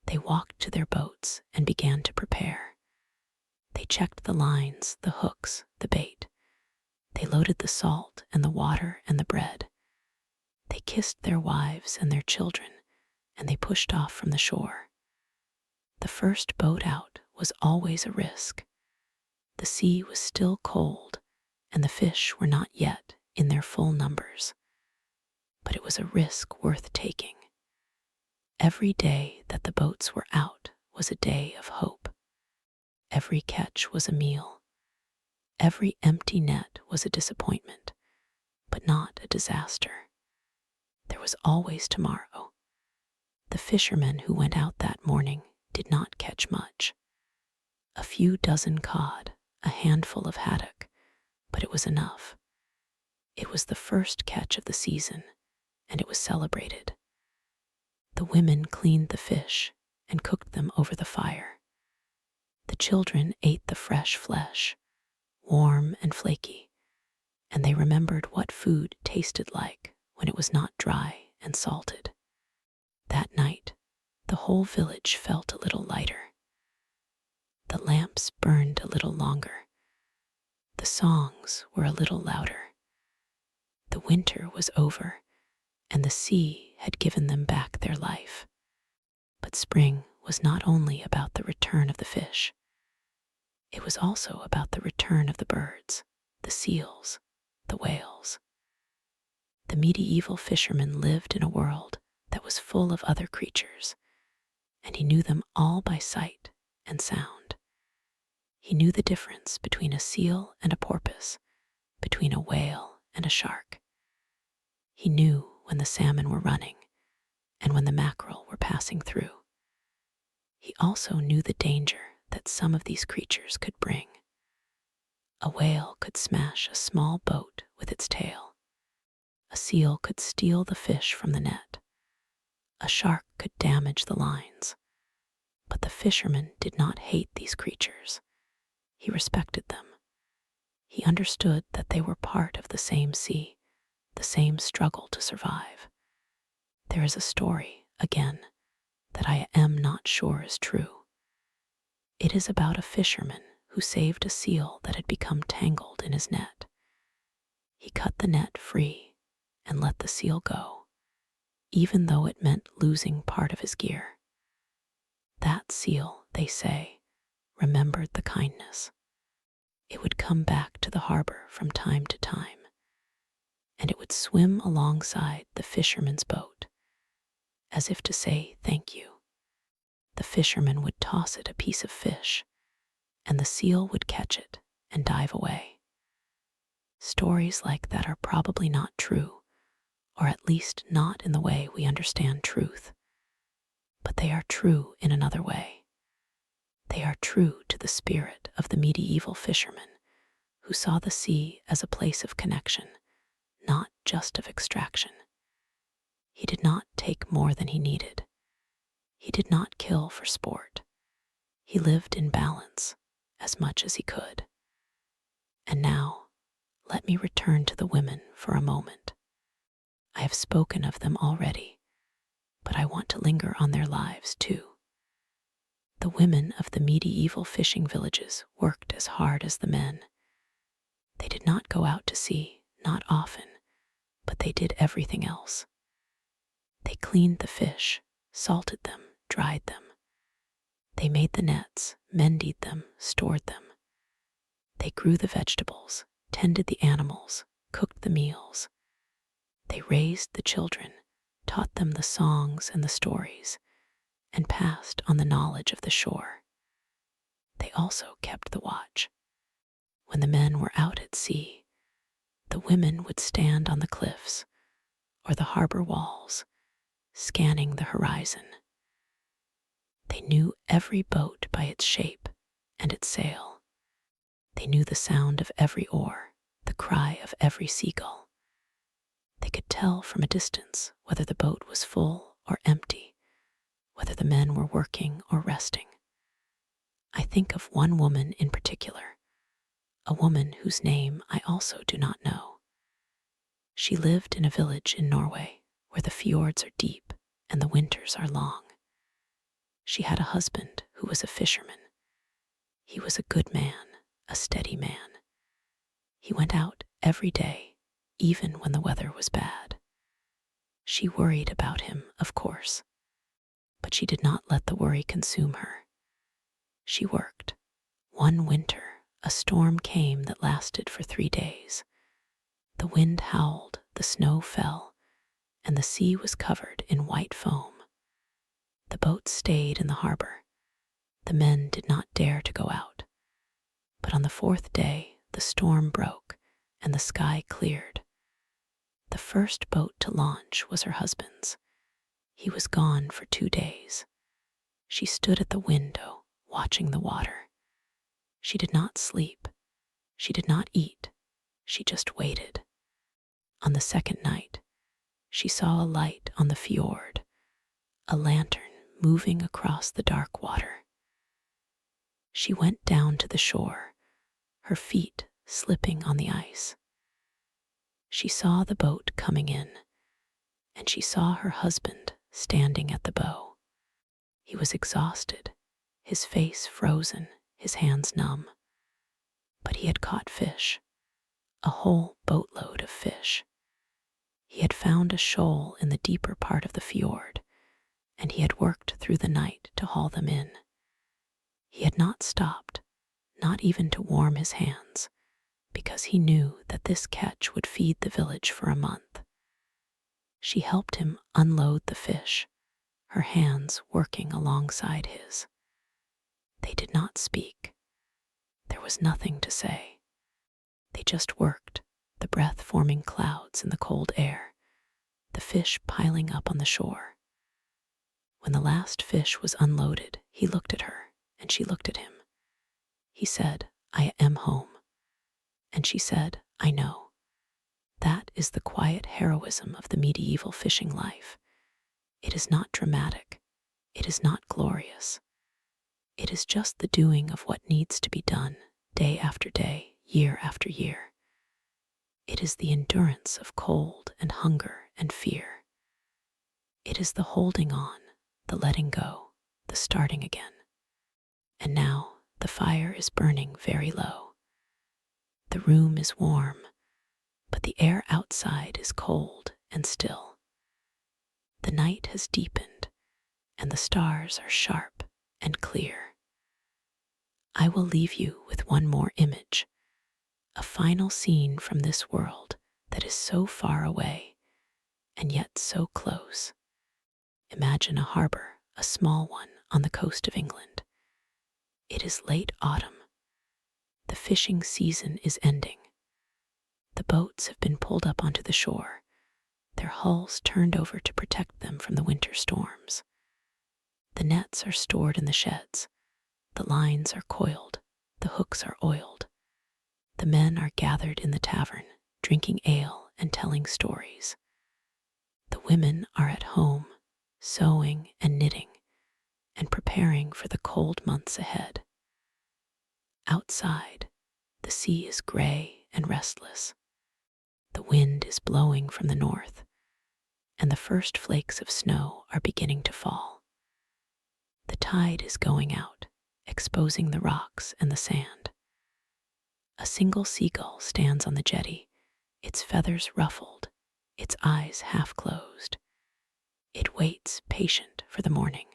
They walked to their boats and began to prepare. They checked the lines, the hooks, the bait. They loaded the salt and the water and the bread. They kissed their wives and their children, and they pushed off from the shore. The first boat out was always a risk. The sea was still cold, and the fish were not yet in their full numbers. But it was a risk worth taking. Every day that the boats were out was a day of hope. Every catch was a meal. Every empty net was a disappointment, but not a disaster. There was always tomorrow. The fishermen who went out that morning did not catch much. A few dozen cod, a handful of haddock, but it was enough. It was the first catch of the season, and it was celebrated. The women cleaned the fish and cooked them over the fire. The children ate the fresh flesh, warm and flaky, and they remembered what food tasted like when it was not dry and salted. That night, the whole village felt a little lighter. The lamps burned a little longer. The songs were a little louder. The winter was over, and the sea had given them back their life. But spring was not only about the return of the fish, it was also about the return of the birds, the seals, the whales. The medieval fisherman lived in a world that was full of other creatures, and he knew them all by sight and sound. He knew the difference between a seal and a porpoise, between a whale and a shark. He knew when the salmon were running and when the mackerel were passing through. He also knew the danger that some of these creatures could bring. A whale could smash a small boat with its tail. A seal could steal the fish from the net. A shark could damage the lines. But the fisherman did not hate these creatures. He respected them. He understood that they were part of the same sea, the same struggle to survive. There is a story, again, that I am not sure is true. It is about a fisherman who saved a seal that had become tangled in his net. He cut the net free and let the seal go, even though it meant losing part of his gear. That seal, they say, remembered the kindness. It would come back to the harbor from time to time, and it would swim alongside the fisherman's boat, as if to say thank you. The fisherman would toss it a piece of fish, and the seal would catch it and dive away. Stories like that are probably not true, or at least not in the way we understand truth. But they are true in another way. They are true to the spirit of the medieval fisherman who saw the sea as a place of connection, not just of extraction. He did not take more than he needed. He did not kill for sport. He lived in balance as much as he could. And now, let me return to the women for a moment. I have spoken of them already, but I want to linger on their lives too. The women of the medieval fishing villages worked as hard as the men. They did not go out to sea, not often, but they did everything else. They cleaned the fish, salted them, dried them. They made the nets, mended them, stored them. They grew the vegetables, tended the animals, cooked the meals. They raised the children, taught them the songs and the stories, and passed on the knowledge of the shore. They also kept the watch. When the men were out at sea, the women would stand on the cliffs or the harbor walls, scanning the horizon. They knew every boat by its shape and its sail. They knew the sound of every oar, the cry of every seagull. They could tell from a distance whether the boat was full or empty, whether the men were working or resting. I think of one woman in particular, a woman whose name I also do not know. She lived in a village in Norway where the fjords are deep and the winters are long. She had a husband who was a fisherman. He was a good man, a steady man. He went out every day, even when the weather was bad. She worried about him, of course, but she did not let the worry consume her. She worked. One winter, a storm came that lasted for 3 days. The wind howled, the snow fell, and the sea was covered in white foam. The boat stayed in the harbor. The men did not dare to go out. But on the 4th day, the storm broke and the sky cleared. The first boat to launch was her husband's. He was gone for 2 days. She stood at the window, watching the water. She did not sleep. She did not eat. She just waited. On the 2nd night, she saw a light on the fjord, a lantern moving across the dark water. She went down to the shore, her feet slipping on the ice. She saw the boat coming in, and she saw her husband standing at the bow. He was exhausted, his face frozen, his hands numb. But he had caught fish, a whole boatload of fish. He had found a shoal in the deeper part of the fjord, and he had worked through the night to haul them in. He had not stopped, not even to warm his hands, because he knew that this catch would feed the village for a month. She helped him unload the fish, her hands working alongside his. They did not speak. There was nothing to say. They just worked, the breath forming clouds in the cold air, the fish piling up on the shore. When the last fish was unloaded, he looked at her, and she looked at him. He said, "I am home." And she said, "I know." That is the quiet heroism of the medieval fishing life. It is not dramatic. It is not glorious. It is just the doing of what needs to be done, day after day, year after year. It is the endurance of cold and hunger and fear. It is the holding on, the letting go, the starting again. And now the fire is burning very low. The room is warm, but the air outside is cold and still. The night has deepened, and the stars are sharp and clear. I will leave you with one more image, a final scene from this world that is so far away and yet so close. Imagine a harbor, a small one on the coast of England. It is late autumn. The fishing season is ending. The boats have been pulled up onto the shore, their hulls turned over to protect them from the winter storms. The nets are stored in the sheds, the lines are coiled, the hooks are oiled. The men are gathered in the tavern, drinking ale and telling stories. The women are at home, sewing and knitting, and preparing for the cold months ahead. Outside, the sea is gray and restless. The wind is blowing from the north, and the first flakes of snow are beginning to fall. The tide is going out, exposing the rocks and the sand. A single seagull stands on the jetty, its feathers ruffled, its eyes half closed. It waits, patient, for the morning.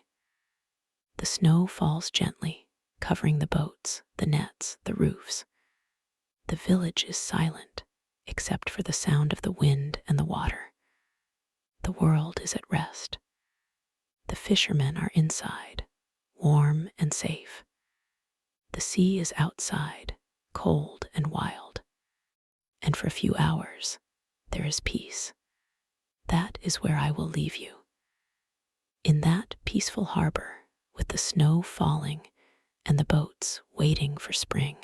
The snow falls gently, covering the boats, the nets, the roofs. The village is silent, except for the sound of the wind and the water. The world is at rest. The fishermen are inside, warm and safe. The sea is outside, cold and wild. And for a few hours, there is peace. That is where I will leave you. In that peaceful harbor, with the snow falling and the boats waiting for spring.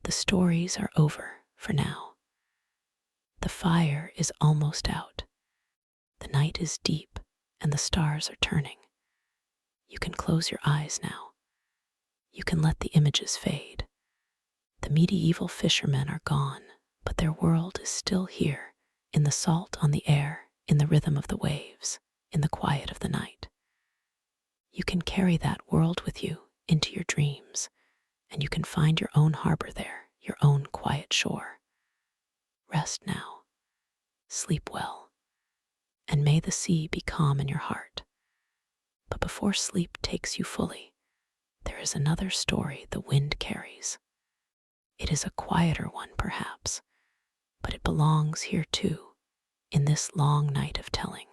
The stories are over for now. The fire is almost out. The night is deep and the stars are turning. You can close your eyes now. You can let the images fade. The medieval fishermen are gone, but their world is still here, in the salt on the air, in the rhythm of the waves, in the quiet of the night. You can carry that world with you into your dreams, and you can find your own harbor there, your own quiet shore. Rest now, sleep well, and may the sea be calm in your heart. But before sleep takes you fully, there is another story the wind carries. It is a quieter one, perhaps, but it belongs here too, in this long night of telling.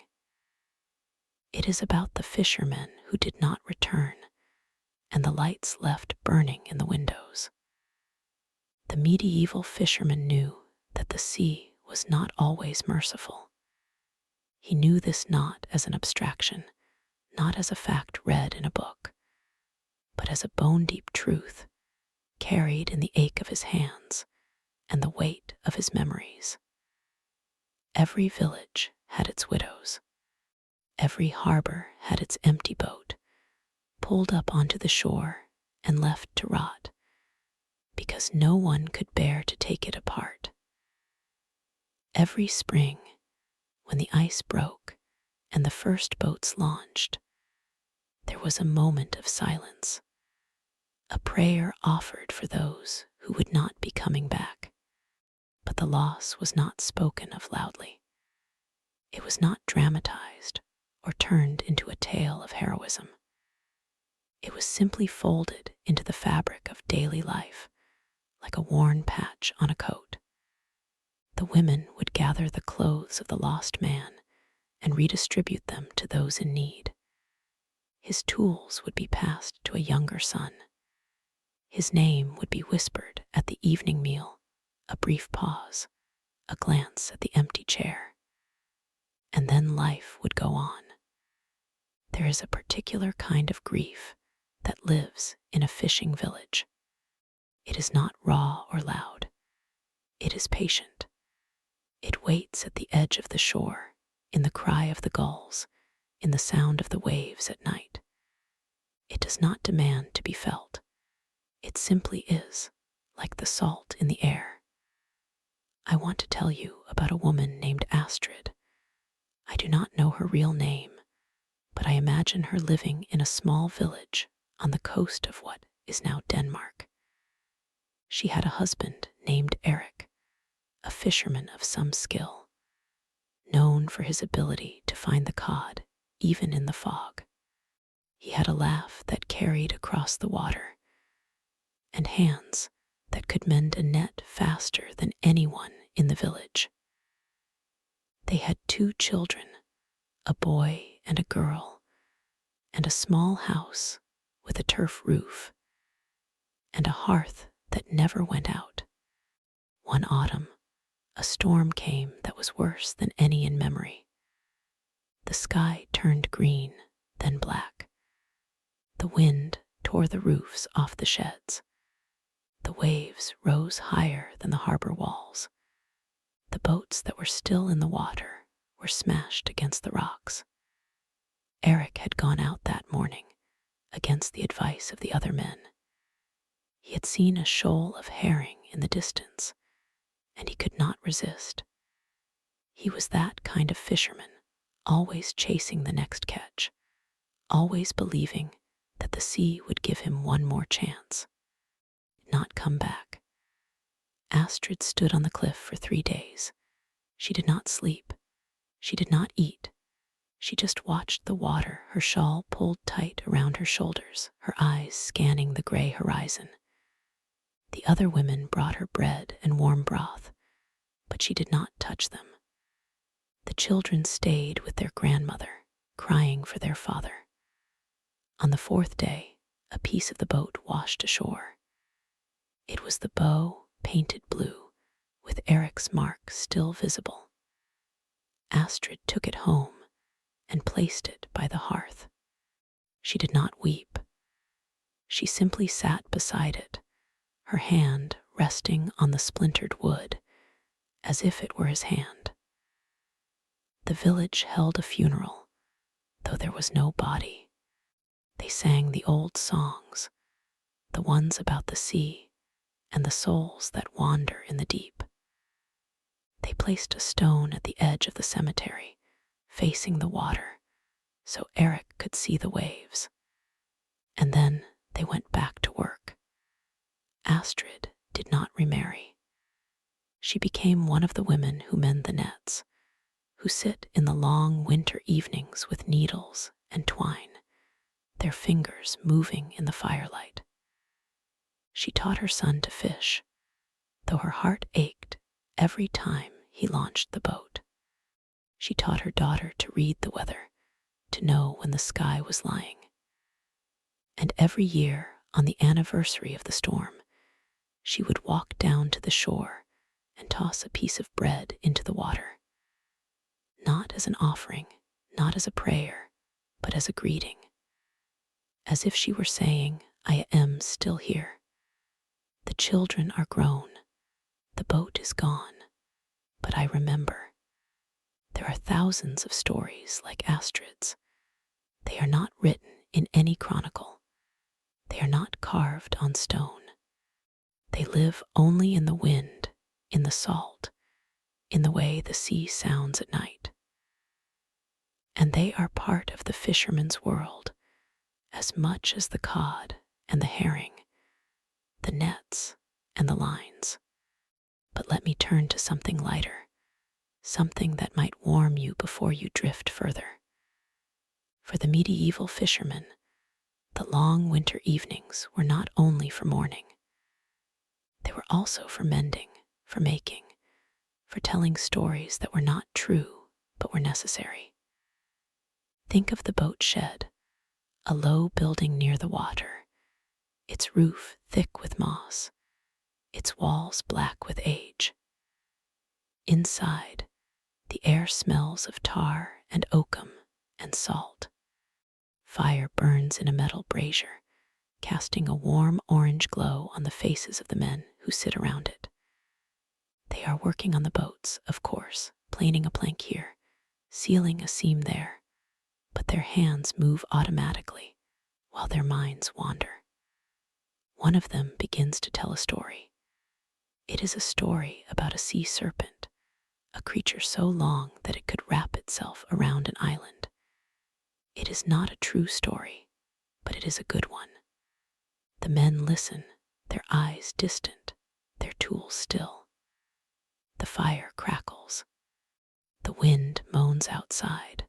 It is about the fishermen who did not return, and the lights left burning in the windows. The medieval fisherman knew that the sea was not always merciful. He knew this not as an abstraction, not as a fact read in a book, but as a bone-deep truth carried in the ache of his hands and the weight of his memories. Every village had its widows. Every harbor had its empty boat, pulled up onto the shore and left to rot, because no one could bear to take it apart. Every spring, when the ice broke and the first boats launched, there was a moment of silence, a prayer offered for those who would not be coming back. But the loss was not spoken of loudly. It was not dramatized or turned into a tale of heroism. It was simply folded into the fabric of daily life, like a worn patch on a coat. The women would gather the clothes of the lost man and redistribute them to those in need. His tools would be passed to a younger son. His name would be whispered at the evening meal, a brief pause, a glance at the empty chair, and then life would go on. There is a particular kind of grief that lives in a fishing village. It is not raw or loud. It is patient. It waits at the edge of the shore, in the cry of the gulls, in the sound of the waves at night. It does not demand to be felt. It simply is, like the salt in the air. I want to tell you about a woman named Astrid. I do not know her real name, but I imagine her living in a small village on the coast of what is now Denmark. She had a husband named Eric, a fisherman of some skill, known for his ability to find the cod even in the fog. He had a laugh that carried across the water, and hands that could mend a net faster than anyone in the village. They had 2 children, a boy and a girl, and a small house with a turf roof, and a hearth that never went out. One autumn, a storm came that was worse than any in memory. The sky turned green, then black. The wind tore the roofs off the sheds. The waves rose higher than the harbor walls. The boats that were still in the water were smashed against the rocks. Eric had gone out that morning, against the advice of the other men. He had seen a shoal of herring in the distance, and he could not resist. He was that kind of fisherman, always chasing the next catch, always believing that the sea would give him one more chance, not come back. Astrid stood on the cliff for 3 days. She did not sleep. She did not eat. She just watched the water, her shawl pulled tight around her shoulders, her eyes scanning the gray horizon. The other women brought her bread and warm broth, but she did not touch them. The children stayed with their grandmother, crying for their father. On the 4th day, a piece of the boat washed ashore. It was the bow painted blue, with Eric's mark still visible. Astrid took it home and placed it by the hearth. She did not weep. She simply sat beside it, her hand resting on the splintered wood, as if it were his hand. The village held a funeral, though there was no body. They sang the old songs, the ones about the sea and the souls that wander in the deep. They placed a stone at the edge of the cemetery, facing the water, so Eric could see the waves. And then they went back to work. Astrid did not remarry. She became one of the women who mend the nets, who sit in the long winter evenings with needles and twine, their fingers moving in the firelight. She taught her son to fish, though her heart ached every time he launched the boat. She taught her daughter to read the weather, to know when the sky was lying. And every year, on the anniversary of the storm, she would walk down to the shore and toss a piece of bread into the water. Not as an offering, not as a prayer, but as a greeting. As if she were saying, I am still here. The children are grown. The boat is gone. But I remember. There are thousands of stories like Astrid's. They are not written in any chronicle. They are not carved on stone. They live only in the wind, in the salt, in the way the sea sounds at night. And they are part of the fisherman's world, as much as the cod and the herring, the nets and the lines. But let me turn to something lighter, something that might warm you before you drift further. For the medieval fishermen, the long winter evenings were not only for mourning. They were also for mending, for making, for telling stories that were not true but were necessary. Think of the boat shed, a low building near the water, its roof thick with moss, its walls black with age. Inside, the air smells of tar and oakum and salt. Fire burns in a metal brazier, casting a warm orange glow on the faces of the men who sit around it. They are working on the boats, of course, planing a plank here, sealing a seam there, but their hands move automatically while their minds wander. One of them begins to tell a story. It is a story about a sea serpent, a creature so long that it could wrap itself around an island. It is not a true story, but it is a good one. The men listen, their eyes distant, their tools still. The fire crackles. The wind moans outside.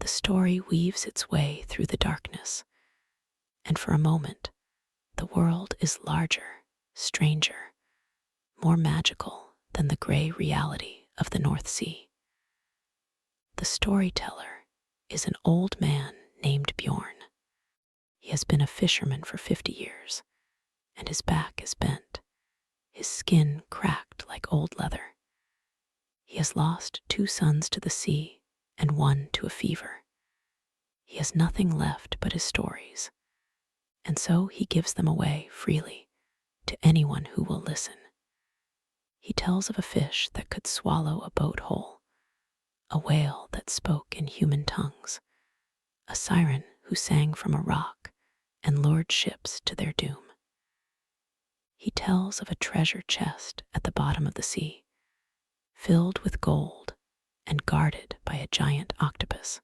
The story weaves its way through the darkness, and for a moment, the world is larger, stranger, more magical than the gray reality of the North Sea. The storyteller is an old man named Bjorn. He has been a fisherman for 50 years, and his back is bent, his skin cracked like old leather. He has lost 2 sons to the sea and 1 to a fever. He has nothing left but his stories, and so he gives them away freely to anyone who will listen. He tells of a fish that could swallow a boat whole, a whale that spoke in human tongues, a siren who sang from a rock and lured ships to their doom. He tells of a treasure chest at the bottom of the sea, filled with gold and guarded by a giant octopus.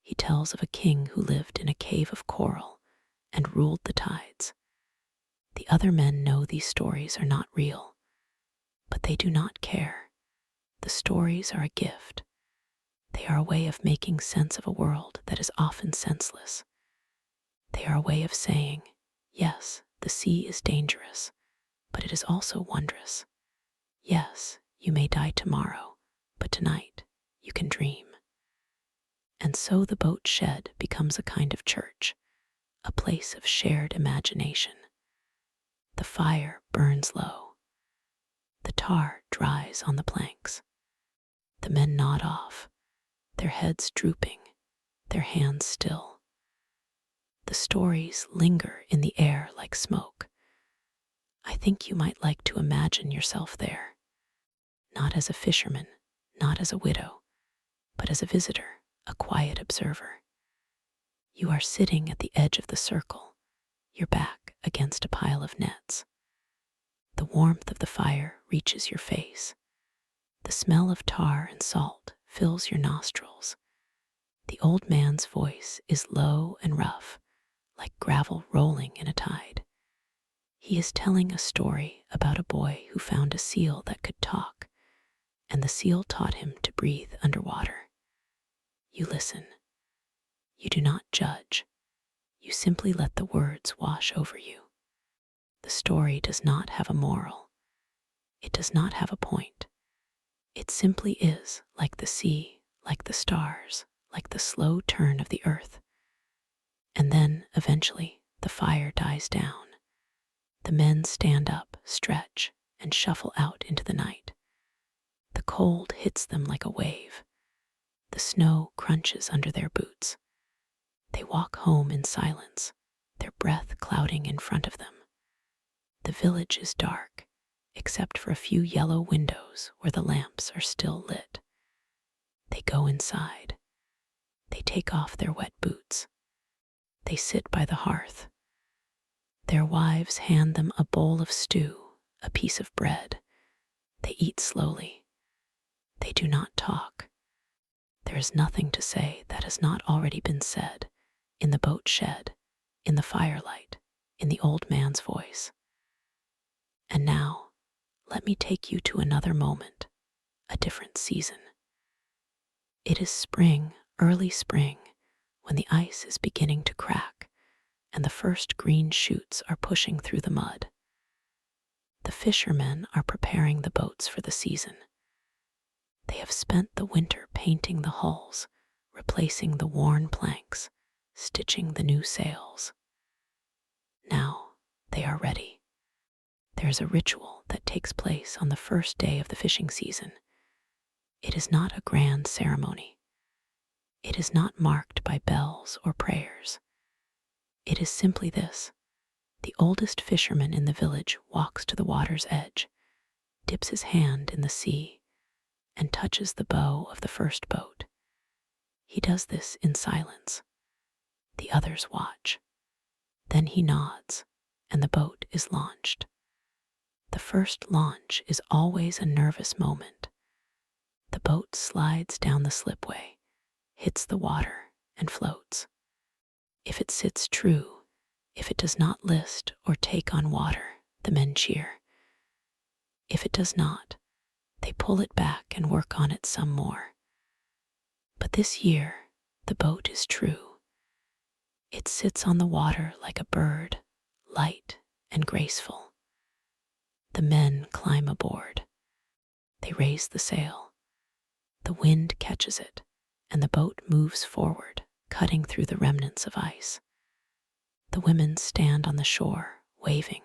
He tells of a king who lived in a cave of coral and ruled the tides. The other men know these stories are not real, but they do not care. The stories are a gift. They are a way of making sense of a world that is often senseless. They are a way of saying, yes, the sea is dangerous, but it is also wondrous. Yes, you may die tomorrow, but tonight you can dream. And so the boat shed becomes a kind of church, a place of shared imagination. The fire burns low. The tar dries on the planks. The men nod off, their heads drooping, their hands still. The stories linger in the air like smoke. I think you might like to imagine yourself there, not as a fisherman, not as a widow, but as a visitor, a quiet observer. You are sitting at the edge of the circle, your back against a pile of nets. The warmth of the fire reaches your face. The smell of tar and salt fills your nostrils. The old man's voice is low and rough, like gravel rolling in a tide. He is telling a story about a boy who found a seal that could talk, and the seal taught him to breathe underwater. You listen. You do not judge. You simply let the words wash over you. The story does not have a moral. It does not have a point. It simply is like the sea, like the stars, like the slow turn of the earth. And then, eventually, the fire dies down. The men stand up, stretch, and shuffle out into the night. The cold hits them like a wave. The snow crunches under their boots. They walk home in silence, their breath clouding in front of them. The village is dark, except for a few yellow windows where the lamps are still lit. They go inside. They take off their wet boots. They sit by the hearth. Their wives hand them a bowl of stew, a piece of bread. They eat slowly. They do not talk. There is nothing to say that has not already been said, in the boat shed, in the firelight, in the old man's voice. And now, let me take you to another moment, a different season. It is spring, early spring, when the ice is beginning to crack and the first green shoots are pushing through the mud. The fishermen are preparing the boats for the season. They have spent the winter painting the hulls, replacing the worn planks, stitching the new sails. Now they are ready. There is a ritual that takes place on the first day of the fishing season. It is not a grand ceremony. It is not marked by bells or prayers. It is simply this. The oldest fisherman in the village walks to the water's edge, dips his hand in the sea, and touches the bow of the first boat. He does this in silence. The others watch. Then he nods, and the boat is launched. The first launch is always a nervous moment. The boat slides down the slipway, hits the water, and floats. If it sits true, if it does not list or take on water, the men cheer. If it does not, they pull it back and work on it some more. But this year, the boat is true. It sits on the water like a bird, light and graceful. The men climb aboard. They raise the sail. The wind catches it, and the boat moves forward, cutting through the remnants of ice. The women stand on the shore, waving.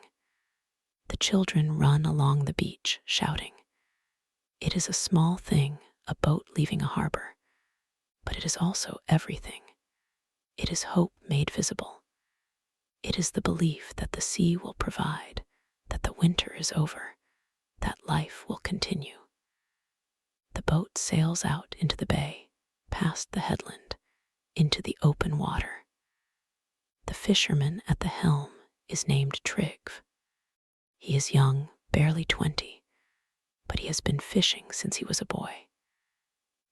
The children run along the beach, shouting. It is a small thing, a boat leaving a harbor, but it is also everything. It is hope made visible. It is the belief that the sea will provide, that the winter is over, that life will continue. The boat sails out into the bay, past the headland, into the open water. The fisherman at the helm is named Trygve. He is young, barely 20, but he has been fishing since he was a boy.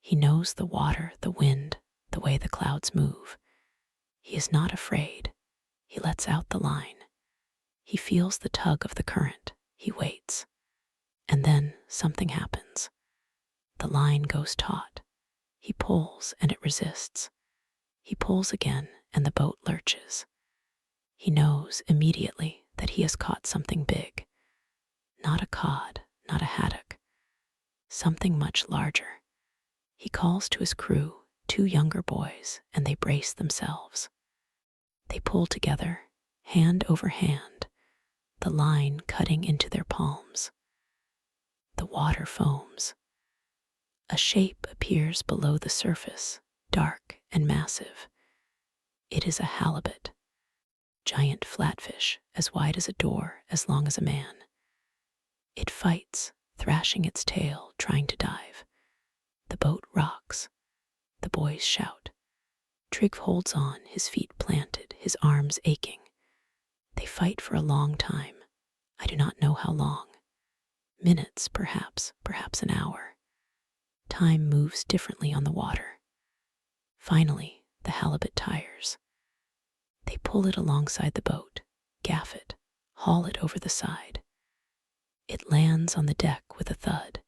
He knows the water, the wind, the way the clouds move. He is not afraid. He lets out the line. He feels the tug of the current. He waits. And then something happens. The line goes taut. He pulls and it resists. He pulls again and the boat lurches. He knows immediately that he has caught something big. Not a cod, not a haddock. Something much larger. He calls to his crew, 2 younger boys, and they brace themselves. They pull together, hand over hand, the line cutting into their palms. The water foams. A shape appears below the surface, dark and massive. It is a halibut, giant flatfish as wide as a door, as long as a man. It fights, thrashing its tail, trying to dive. The boat rocks. The boys shout. Trygve holds on, his feet planted, his arms aching. They fight for a long time. I do not know how long. Minutes, perhaps an hour. Time moves differently on the water. Finally, the halibut tires. They pull it alongside the boat, gaff it, haul it over the side. It lands on the deck with a thud,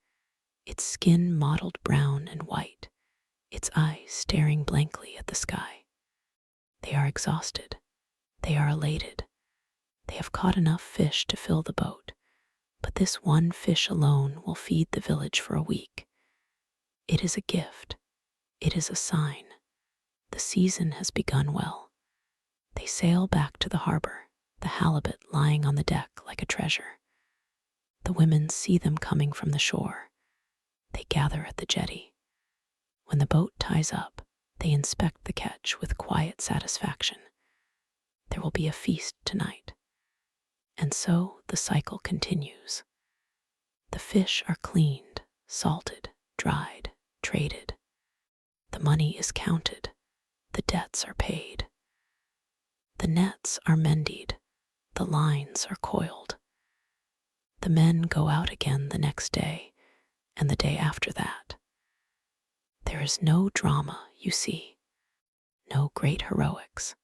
its skin mottled brown and white, its eyes staring blankly at the sky. They are exhausted. They are elated. They have caught enough fish to fill the boat, but this one fish alone will feed the village for a week. It is a gift. It is a sign. The season has begun well. They sail back to the harbor, the halibut lying on the deck like a treasure. The women see them coming from the shore. They gather at the jetty. When the boat ties up, they inspect the catch with quiet satisfaction. There will be a feast tonight. And so the cycle continues. The fish are cleaned, salted, dried, traded. The money is counted. The debts are paid. The nets are mended. The lines are coiled. The men go out again the next day, and the day after that. There is no drama, you see, no great heroics.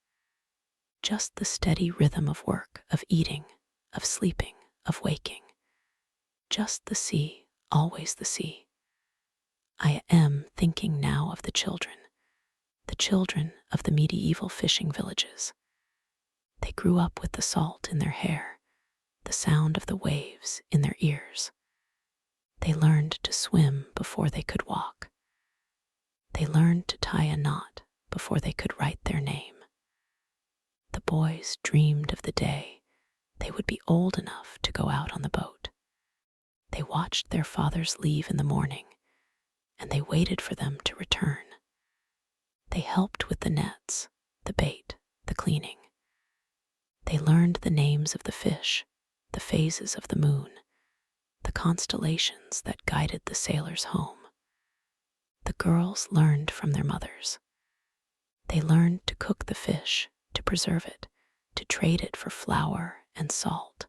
Just the steady rhythm of work, of eating, of sleeping, of waking. Just the sea, always the sea. I am thinking now of the children of the medieval fishing villages. They grew up with the salt in their hair, the sound of the waves in their ears. They learned to swim before they could walk. They learned to tie a knot before they could write their name. The boys dreamed of the day they would be old enough to go out on the boat. They watched their fathers leave in the morning, and they waited for them to return. They helped with the nets, the bait, the cleaning. They learned the names of the fish, the phases of the moon, the constellations that guided the sailors home. The girls learned from their mothers. They learned to cook the fish, to preserve it, to trade it for flour and salt.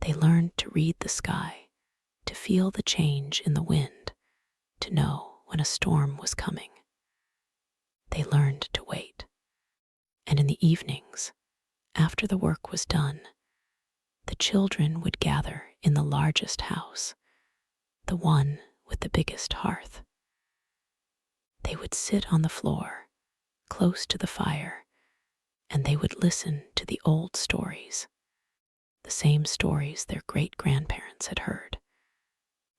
They learned to read the sky, to feel the change in the wind, to know when a storm was coming. They learned to wait. And in the evenings, after the work was done, the children would gather in the largest house, the one with the biggest hearth. They would sit on the floor, close to the fire, and they would listen to the old stories, the same stories their great-grandparents had heard.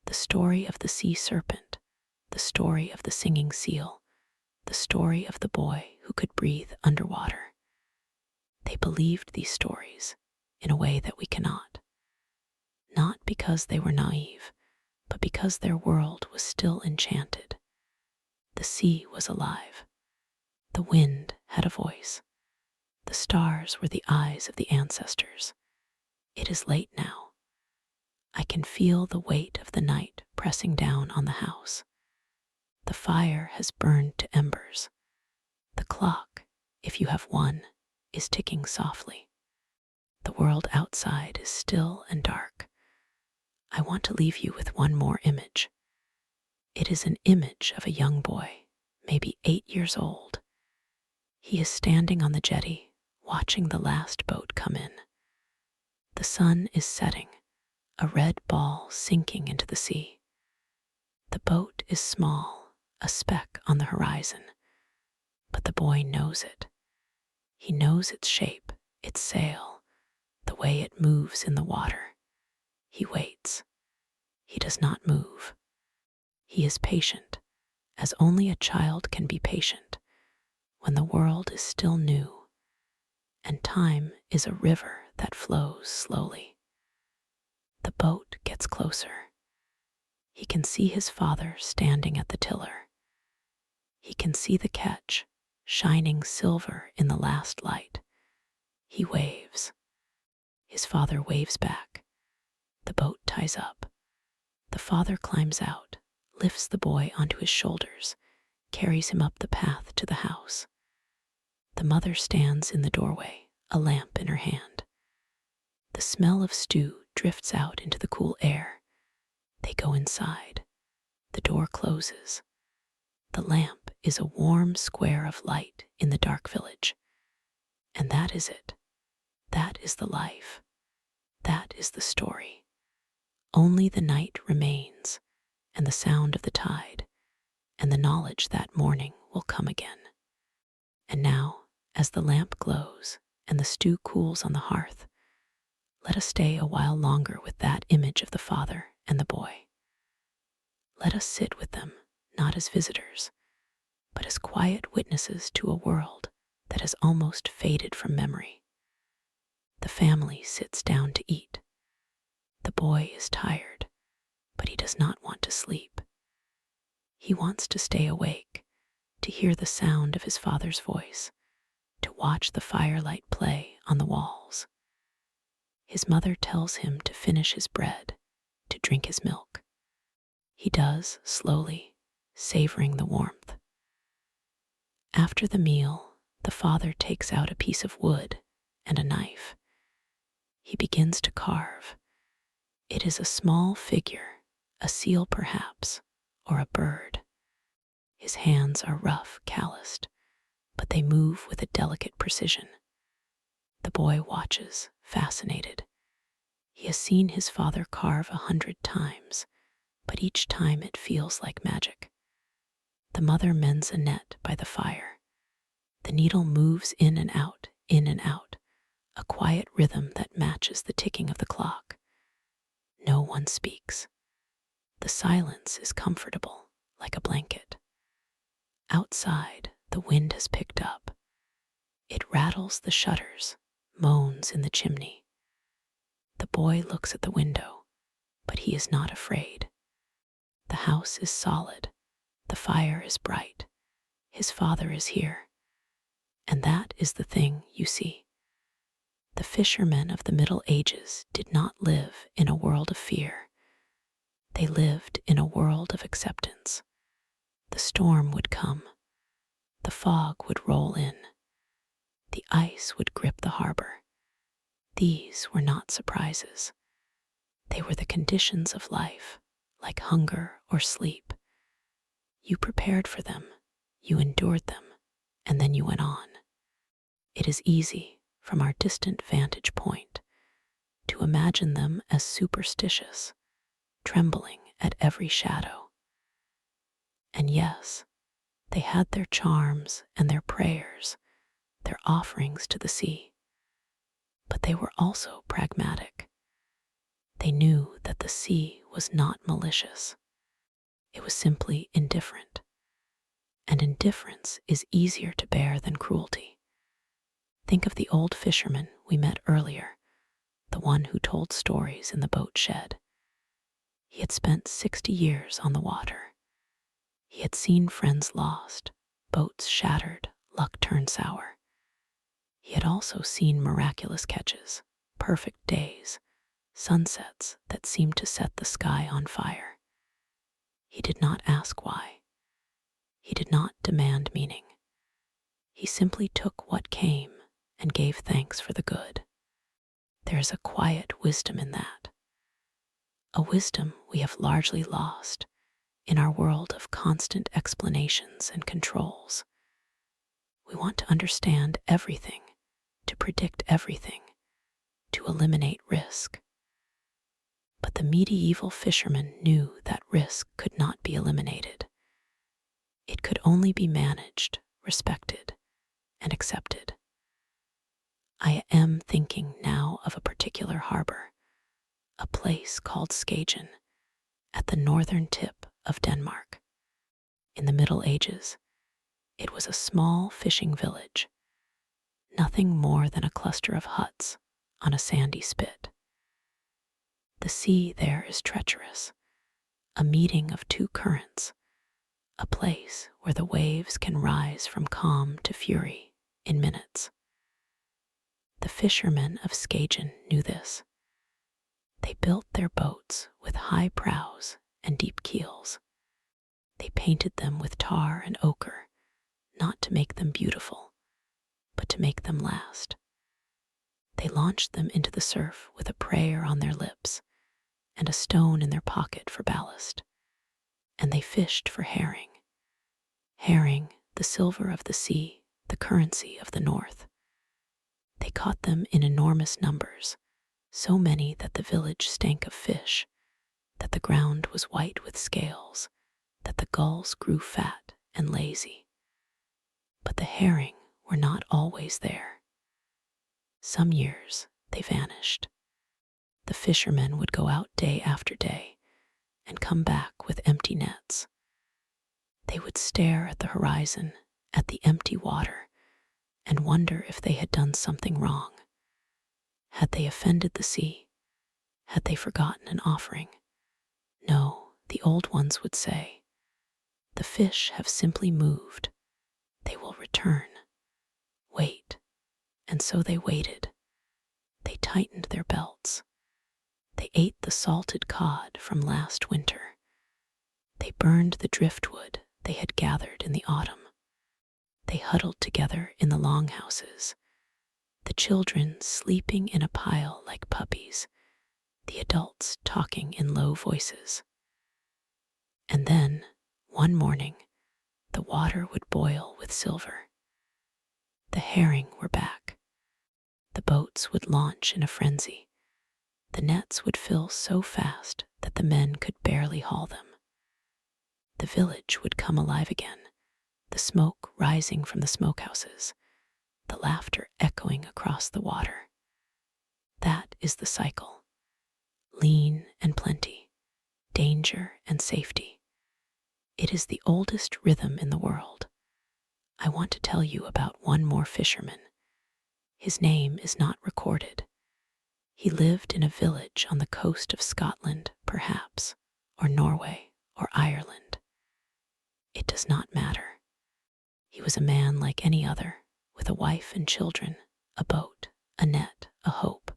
The story of the sea serpent, the story of the singing seal, the story of the boy who could breathe underwater. They believed these stories in a way that we cannot, not because they were naive, but because their world was still enchanted. The sea was alive. The wind had a voice. The stars were the eyes of the ancestors. It is late now. I can feel the weight of the night pressing down on the house. The fire has burned to embers. The clock, if you have one, is ticking softly. The world outside is still and dark. I want to leave you with one more image. It is an image of a young boy, maybe 8 years old. He is standing on the jetty, watching the last boat come in. The sun is setting, a red ball sinking into the sea. The boat is small, a speck on the horizon, but the boy knows it. He knows its shape, its sail, the way it moves in the water. He waits. He does not move. He is patient, as only a child can be patient, when the world is still new, and time is a river that flows slowly. The boat gets closer. He can see his father standing at the tiller. He can see the ketch, shining silver in the last light. He waves. His father waves back. The boat ties up. The father climbs out, lifts the boy onto his shoulders, carries him up the path to the house. The mother stands in the doorway, a lamp in her hand. The smell of stew drifts out into the cool air. They go inside. The door closes. The lamp is a warm square of light in the dark village. And that is it. That is the life. That is the story. Only the night remains, and the sound of the tide, and the knowledge that morning will come again. And now, as the lamp glows and the stew cools on the hearth, let us stay a while longer with that image of the father and the boy. Let us sit with them, not as visitors, but as quiet witnesses to a world that has almost faded from memory. The family sits down to eat. The boy is tired, but he does not want to sleep. He wants to stay awake, to hear the sound of his father's voice, to watch the firelight play on the walls. His mother tells him to finish his bread, to drink his milk. He does, slowly, savoring the warmth. After the meal, the father takes out a piece of wood and a knife. He begins to carve. It is a small figure, a seal perhaps, or a bird. His hands are rough, calloused, but they move with a delicate precision. The boy watches, fascinated. He has seen his father carve 100 times, but each time it feels like magic. The mother mends a net by the fire. The needle moves in and out, a quiet rhythm that matches the ticking of the clock. No one speaks. The silence is comfortable, like a blanket. Outside, the wind has picked up. It rattles the shutters, moans in the chimney. The boy looks at the window, but he is not afraid. The house is solid. The fire is bright. His father is here. And that is the thing, you see. The fishermen of the Middle Ages did not live in a world of fear. They lived in a world of acceptance. The storm would come. The fog would roll in. The ice would grip the harbor. These were not surprises. They were the conditions of life, like hunger or sleep. You prepared for them, you endured them, and then you went on. It is easy, from our distant vantage point, to imagine them as superstitious, trembling at every shadow. And yes, they had their charms and their prayers, their offerings to the sea. But they were also pragmatic. They knew that the sea was not malicious. It was simply indifferent. And indifference is easier to bear than cruelty. Think of the old fisherman we met earlier, the one who told stories in the boat shed. He had spent 60 years on the water. He had seen friends lost, boats shattered, luck turned sour. He had also seen miraculous catches, perfect days, sunsets that seemed to set the sky on fire. He did not ask why. He did not demand meaning. He simply took what came and gave thanks for the good. There is a quiet wisdom in that, a wisdom we have largely lost in our world of constant explanations and controls. We want to understand everything, to predict everything, to eliminate risk. But the medieval fisherman knew that risk could not be eliminated. It could only be managed, respected, and accepted. I am thinking now of a particular harbor, a place called Skagen, at the northern tip of Denmark. In the Middle Ages, it was a small fishing village, nothing more than a cluster of huts on a sandy spit. The sea there is treacherous, a meeting of two currents, a place where the waves can rise from calm to fury in minutes. The fishermen of Skagen knew this. They built their boats with high prows and deep keels. They painted them with tar and ochre, not to make them beautiful, but to make them last. They launched them into the surf with a prayer on their lips and a stone in their pocket for ballast. And they fished for herring. Herring, the silver of the sea, the currency of the north. They caught them in enormous numbers, so many that the village stank of fish, that the ground was white with scales, that the gulls grew fat and lazy. But the herring were not always there. Some years they vanished. The fishermen would go out day after day and come back with empty nets. They would stare at the horizon, at the empty water, and wonder if they had done something wrong. Had they offended the sea? Had they forgotten an offering? No, the old ones would say, the fish have simply moved. They will return. Wait. And so they waited. They tightened their belts. They ate the salted cod from last winter. They burned the driftwood they had gathered in the autumn. They huddled together in the longhouses, the children sleeping in a pile like puppies, the adults talking in low voices. And then, one morning, the water would boil with silver. The herring were back. The boats would launch in a frenzy. The nets would fill so fast that the men could barely haul them. The village would come alive again, the smoke rising from the smokehouses, the laughter echoing across the water. That is the cycle. Lean and plenty, danger and safety. It is the oldest rhythm in the world. I want to tell you about one more fisherman. His name is not recorded. He lived in a village on the coast of Scotland, perhaps, or Norway, or Ireland. It does not matter. He was a man like any other, with a wife and children, a boat, a net, a hope.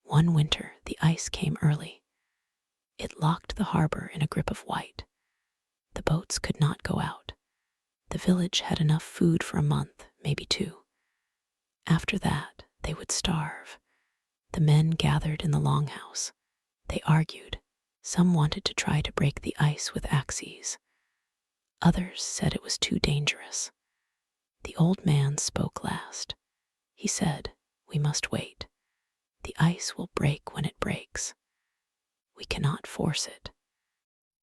One winter, the ice came early. It locked the harbor in a grip of white. The boats could not go out. The village had enough food for a month, maybe two. After that, they would starve. The men gathered in the longhouse. They argued. Some wanted to try to break the ice with axes. Others said it was too dangerous. The old man spoke last. He said, "We must wait. The ice will break when it breaks. We cannot force it."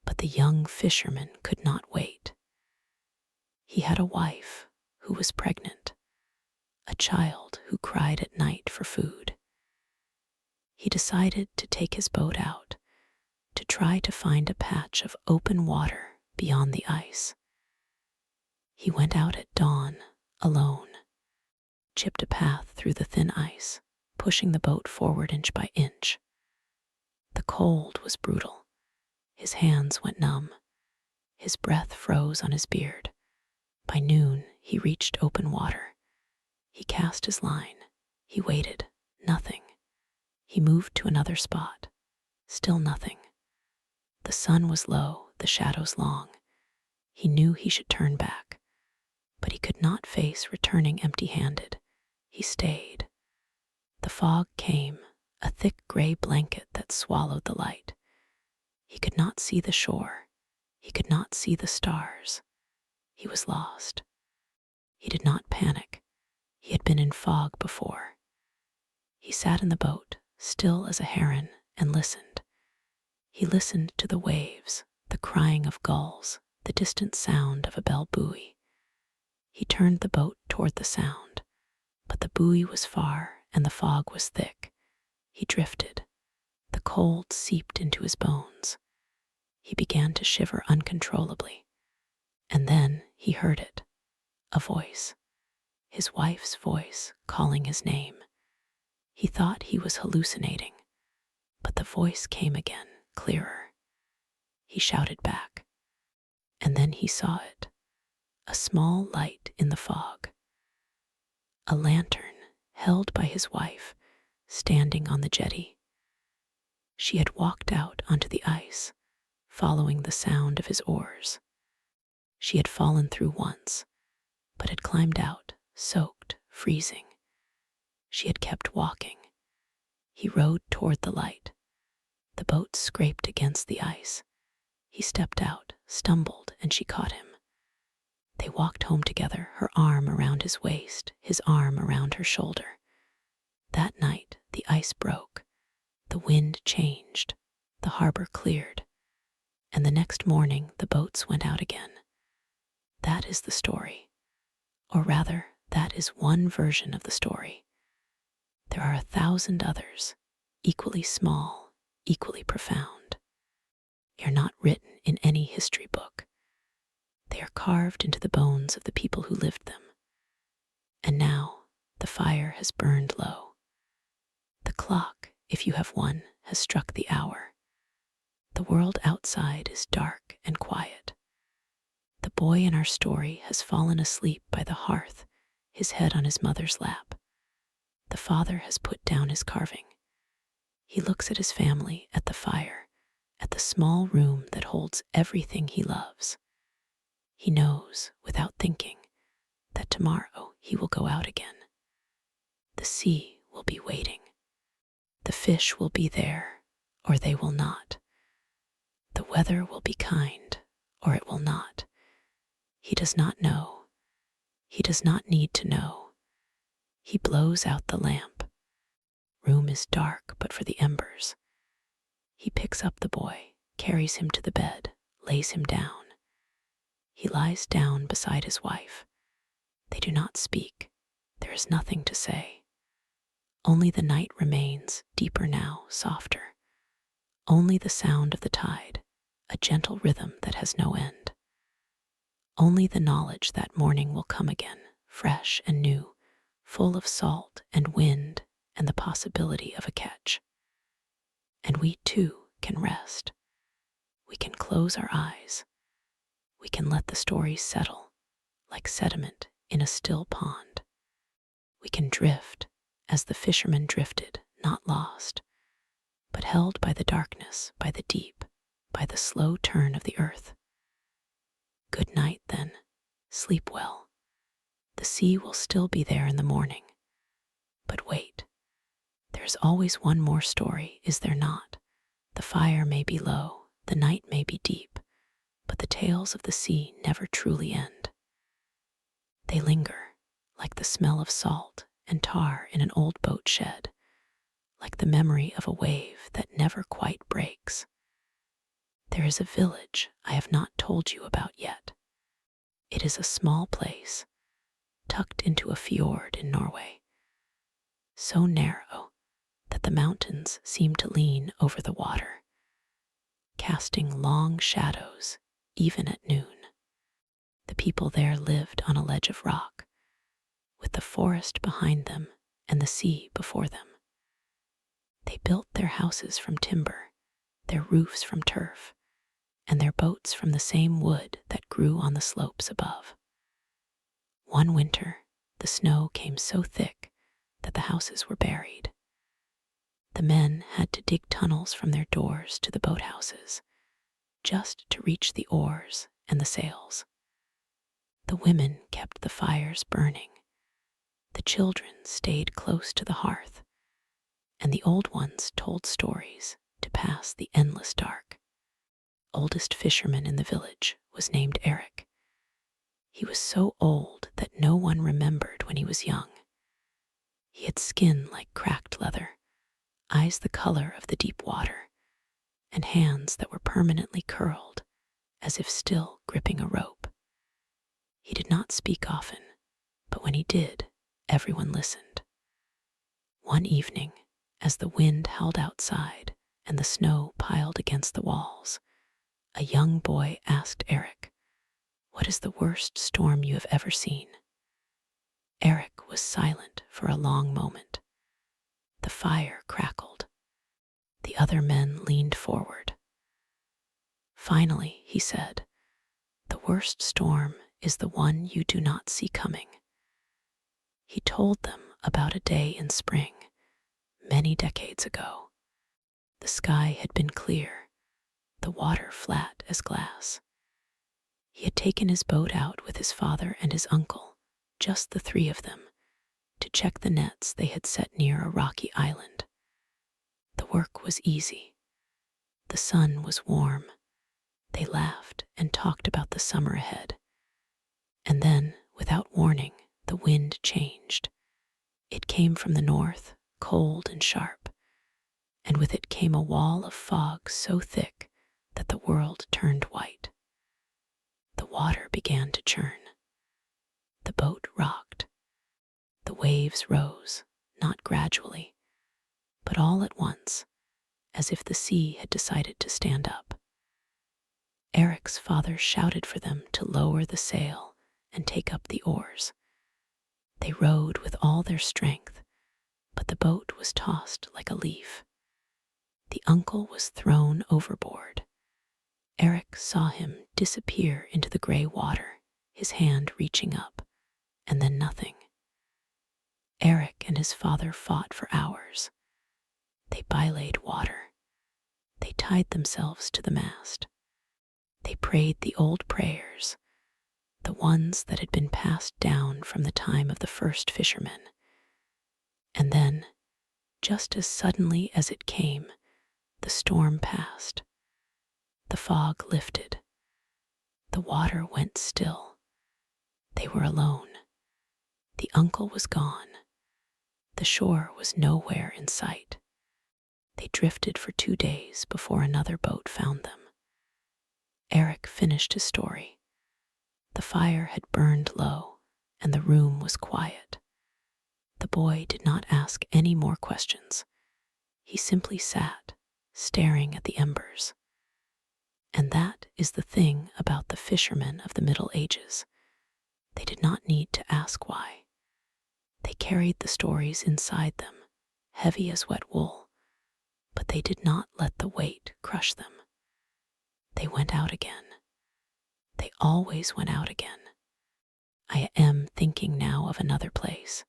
But the young fisherman could not wait. He had a wife who was pregnant, a child who cried at night for food. He decided to take his boat out, to try to find a patch of open water beyond the ice. He went out at dawn, alone, chipped a path through the thin ice, pushing the boat forward inch by inch. The cold was brutal. His hands went numb. His breath froze on his beard. By noon, he reached open water. He cast his line. He waited. Nothing. He moved to another spot. Still nothing. The sun was low, the shadows long. He knew he should turn back, but he could not face returning empty-handed. He stayed. The fog came, a thick gray blanket that swallowed the light. He could not see the shore. He could not see the stars. He was lost. He did not panic. He had been in fog before. He sat in the boat, still as a heron, and listened. He listened to the waves, the crying of gulls, the distant sound of a bell buoy. He turned the boat toward the sound, but the buoy was far and the fog was thick. He drifted. The cold seeped into his bones. He began to shiver uncontrollably. And then he heard it, a voice, his wife's voice calling his name. He thought he was hallucinating, but the voice came again, clearer. He shouted back, and then he saw it, a small light in the fog, a lantern held by his wife, standing on the jetty. She had walked out onto the ice, following the sound of his oars. She had fallen through once, but had climbed out, soaked, freezing. She had kept walking. He rowed toward the light. The boat scraped against the ice. He stepped out, stumbled, and she caught him. They walked home together, her arm around his waist, his arm around her shoulder. That night, the ice broke. The wind changed. The harbor cleared. And the next morning, the boats went out again. That is the story. Or rather, that is one version of the story. There are 1,000 others, equally small, equally profound. They are not written in any history book. They are carved into the bones of the people who lived them. And now, the fire has burned low. The clock, if you have one, has struck the hour. The world outside is dark and quiet. The boy in our story has fallen asleep by the hearth, his head on his mother's lap. The father has put down his carving. He looks at his family, at the fire, at the small room that holds everything he loves. He knows, without thinking, that tomorrow he will go out again. The sea will be waiting. The fish will be there, or they will not. The weather will be kind, or it will not. He does not know. He does not need to know. He blows out the lamp. room is dark but for the embers. He picks up the boy, carries him to the bed, lays him down. He lies down beside his wife. They do not speak. There is nothing to say. Only the night remains, deeper now, softer. Only the sound of the tide, a gentle rhythm that has no end. Only the knowledge that morning will come again, fresh and new, full of salt and wind and the possibility of a catch. And we too can rest. We can close our eyes. We can let the stories settle, like sediment in a still pond. We can drift as the fisherman drifted, not lost, but held by the darkness, by the deep, by the slow turn of the earth. Good night, then. Sleep well. The sea will still be there in the morning. But wait. There's always one more story, is there not? The fire may be low, the night may be deep, but the tales of the sea never truly end. They linger, like the smell of salt and tar in an old boat shed, like the memory of a wave that never quite breaks. There is a village I have not told you about yet. It is a small place, tucked into a fjord in Norway, so narrow that the mountains seem to lean over the water, casting long shadows even at noon. The people there lived on a ledge of rock, with the forest behind them and the sea before them. They built their houses from timber, their roofs from turf, and their boats from the same wood that grew on the slopes above. One winter, the snow came so thick that the houses were buried. The men had to dig tunnels from their doors to the boathouses, just to reach the oars and the sails. The women kept the fires burning. The children stayed close to the hearth, and the old ones told stories to pass the endless dark. Oldest fisherman in the village was named Eric. He was so old that no one remembered when he was young. He had skin like cracked leather, eyes the color of the deep water, and hands that were permanently curled, as if still gripping a rope. He did not speak often, but when he did, everyone listened. One evening, as the wind howled outside and the snow piled against the walls, a young boy asked Eric, "What is the worst storm you have ever seen?" Eric was silent for a long moment. The fire crackled. The other men leaned forward. Finally, he said, "The worst storm is the one you do not see coming." He told them about a day in spring, many decades ago. The sky had been clear, the water flat as glass. He had taken his boat out with his father and his uncle, just the three of them, to check the nets they had set near a rocky island. The work was easy. The sun was warm. They laughed and talked about the summer ahead. And then, without warning, the wind changed. It came from the north, cold and sharp, and with it came a wall of fog so thick that the world turned white. The water began to churn. The boat rocked. The waves rose, not gradually, but all at once, as if the sea had decided to stand up. Eric's father shouted for them to lower the sail and take up the oars. They rowed with all their strength, but the boat was tossed like a leaf. The uncle was thrown overboard. Eric saw him disappear into the gray water, his hand reaching up, and then nothing. Eric and his father fought for hours. They bylayed water. They tied themselves to the mast. They prayed the old prayers, the ones that had been passed down from the time of the first fishermen. And then, just as suddenly as it came, the storm passed. The fog lifted. The water went still. They were alone. The uncle was gone. The shore was nowhere in sight. They drifted for 2 days before another boat found them. Eric finished his story. The fire had burned low, and the room was quiet. The boy did not ask any more questions. He simply sat, staring at the embers. And that is the thing about the fishermen of the Middle Ages. They did not need to ask why. They carried the stories inside them, heavy as wet wool, but they did not let the weight crush them. They went out again. They always went out again. I am thinking now of another place,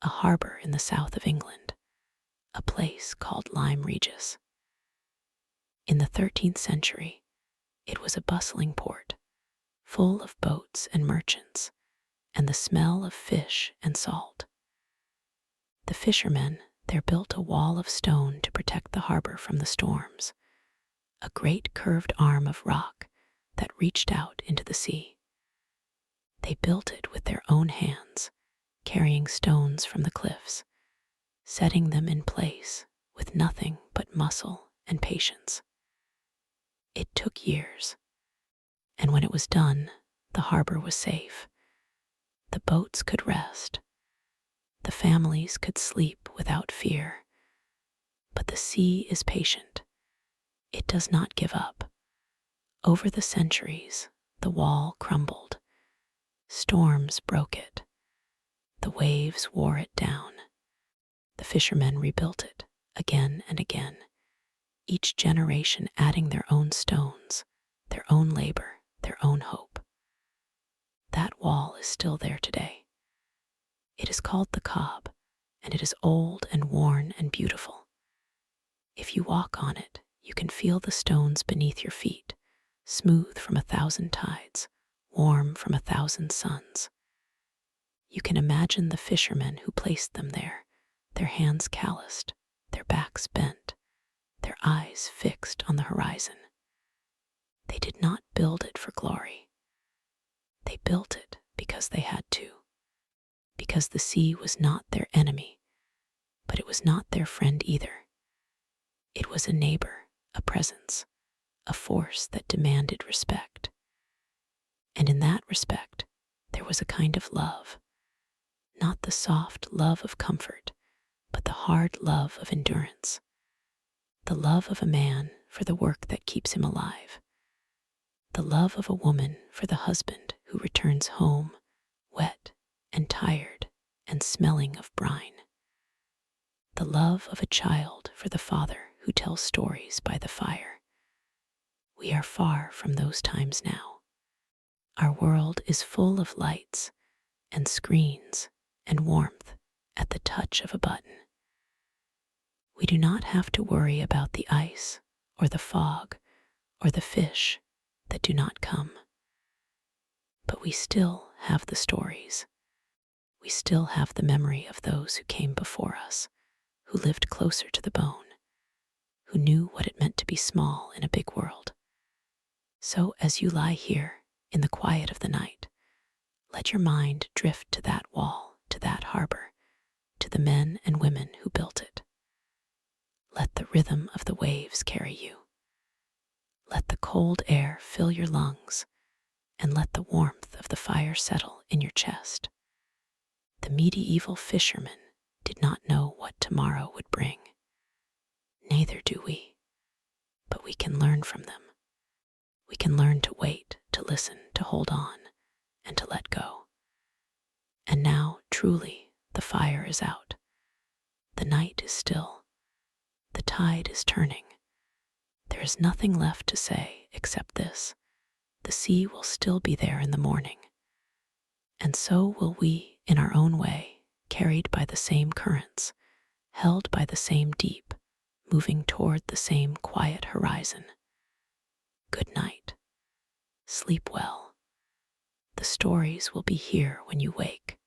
a harbor in the south of England, a place called Lyme Regis. In the 13th century, it was a bustling port, full of boats and merchants, and the smell of fish and salt. The fishermen there built a wall of stone to protect the harbor from the storms, a great curved arm of rock that reached out into the sea. They built it with their own hands, carrying stones from the cliffs, setting them in place with nothing but muscle and patience. It took years, and when it was done, the harbor was safe. The boats could rest. The families could sleep without fear. But the sea is patient. It does not give up. Over the centuries, the wall crumbled. Storms broke it. The waves wore it down. The fishermen rebuilt it again and again, each generation adding their own stones, their own labor, their own hope. That wall is still there today. It is called the Cobb, and it is old and worn and beautiful. If you walk on it, you can feel the stones beneath your feet, smooth from 1,000 tides, warm from 1,000 suns. You can imagine the fishermen who placed them there, their hands calloused, their backs bent, their eyes fixed on the horizon. They did not build it for glory. They built it because they had to, because the sea was not their enemy, but it was not their friend either. It was a neighbor, a presence, a force that demanded respect. And in that respect, there was a kind of love, not the soft love of comfort, but the hard love of endurance, the love of a man for the work that keeps him alive, the love of a woman for the husband who returns home, wet and tired and smelling of brine, the love of a child for the father who tells stories by the fire. We are far from those times now. Our world is full of lights and screens and warmth at the touch of a button. We do not have to worry about the ice or the fog or the fish that do not come. But we still have the stories. We still have the memory of those who came before us, who lived closer to the bone, who knew what it meant to be small in a big world. So as you lie here in the quiet of the night, let your mind drift to that wall, to that harbor, to the men and women who built it. Let the rhythm of the waves carry you. Let the cold air fill your lungs, and let the warmth of the fire settle in your chest. The medieval fishermen did not know what tomorrow would bring. Neither do we, but we can learn from them. We can learn to wait, to listen, to hold on, and to let go. And now, truly, the fire is out. The night is still. The tide is turning. There is nothing left to say except this: the sea will still be there in the morning. And so will we, in our own way, carried by the same currents, held by the same deep, moving toward the same quiet horizon. Good night. Sleep well. The stories will be here when you wake.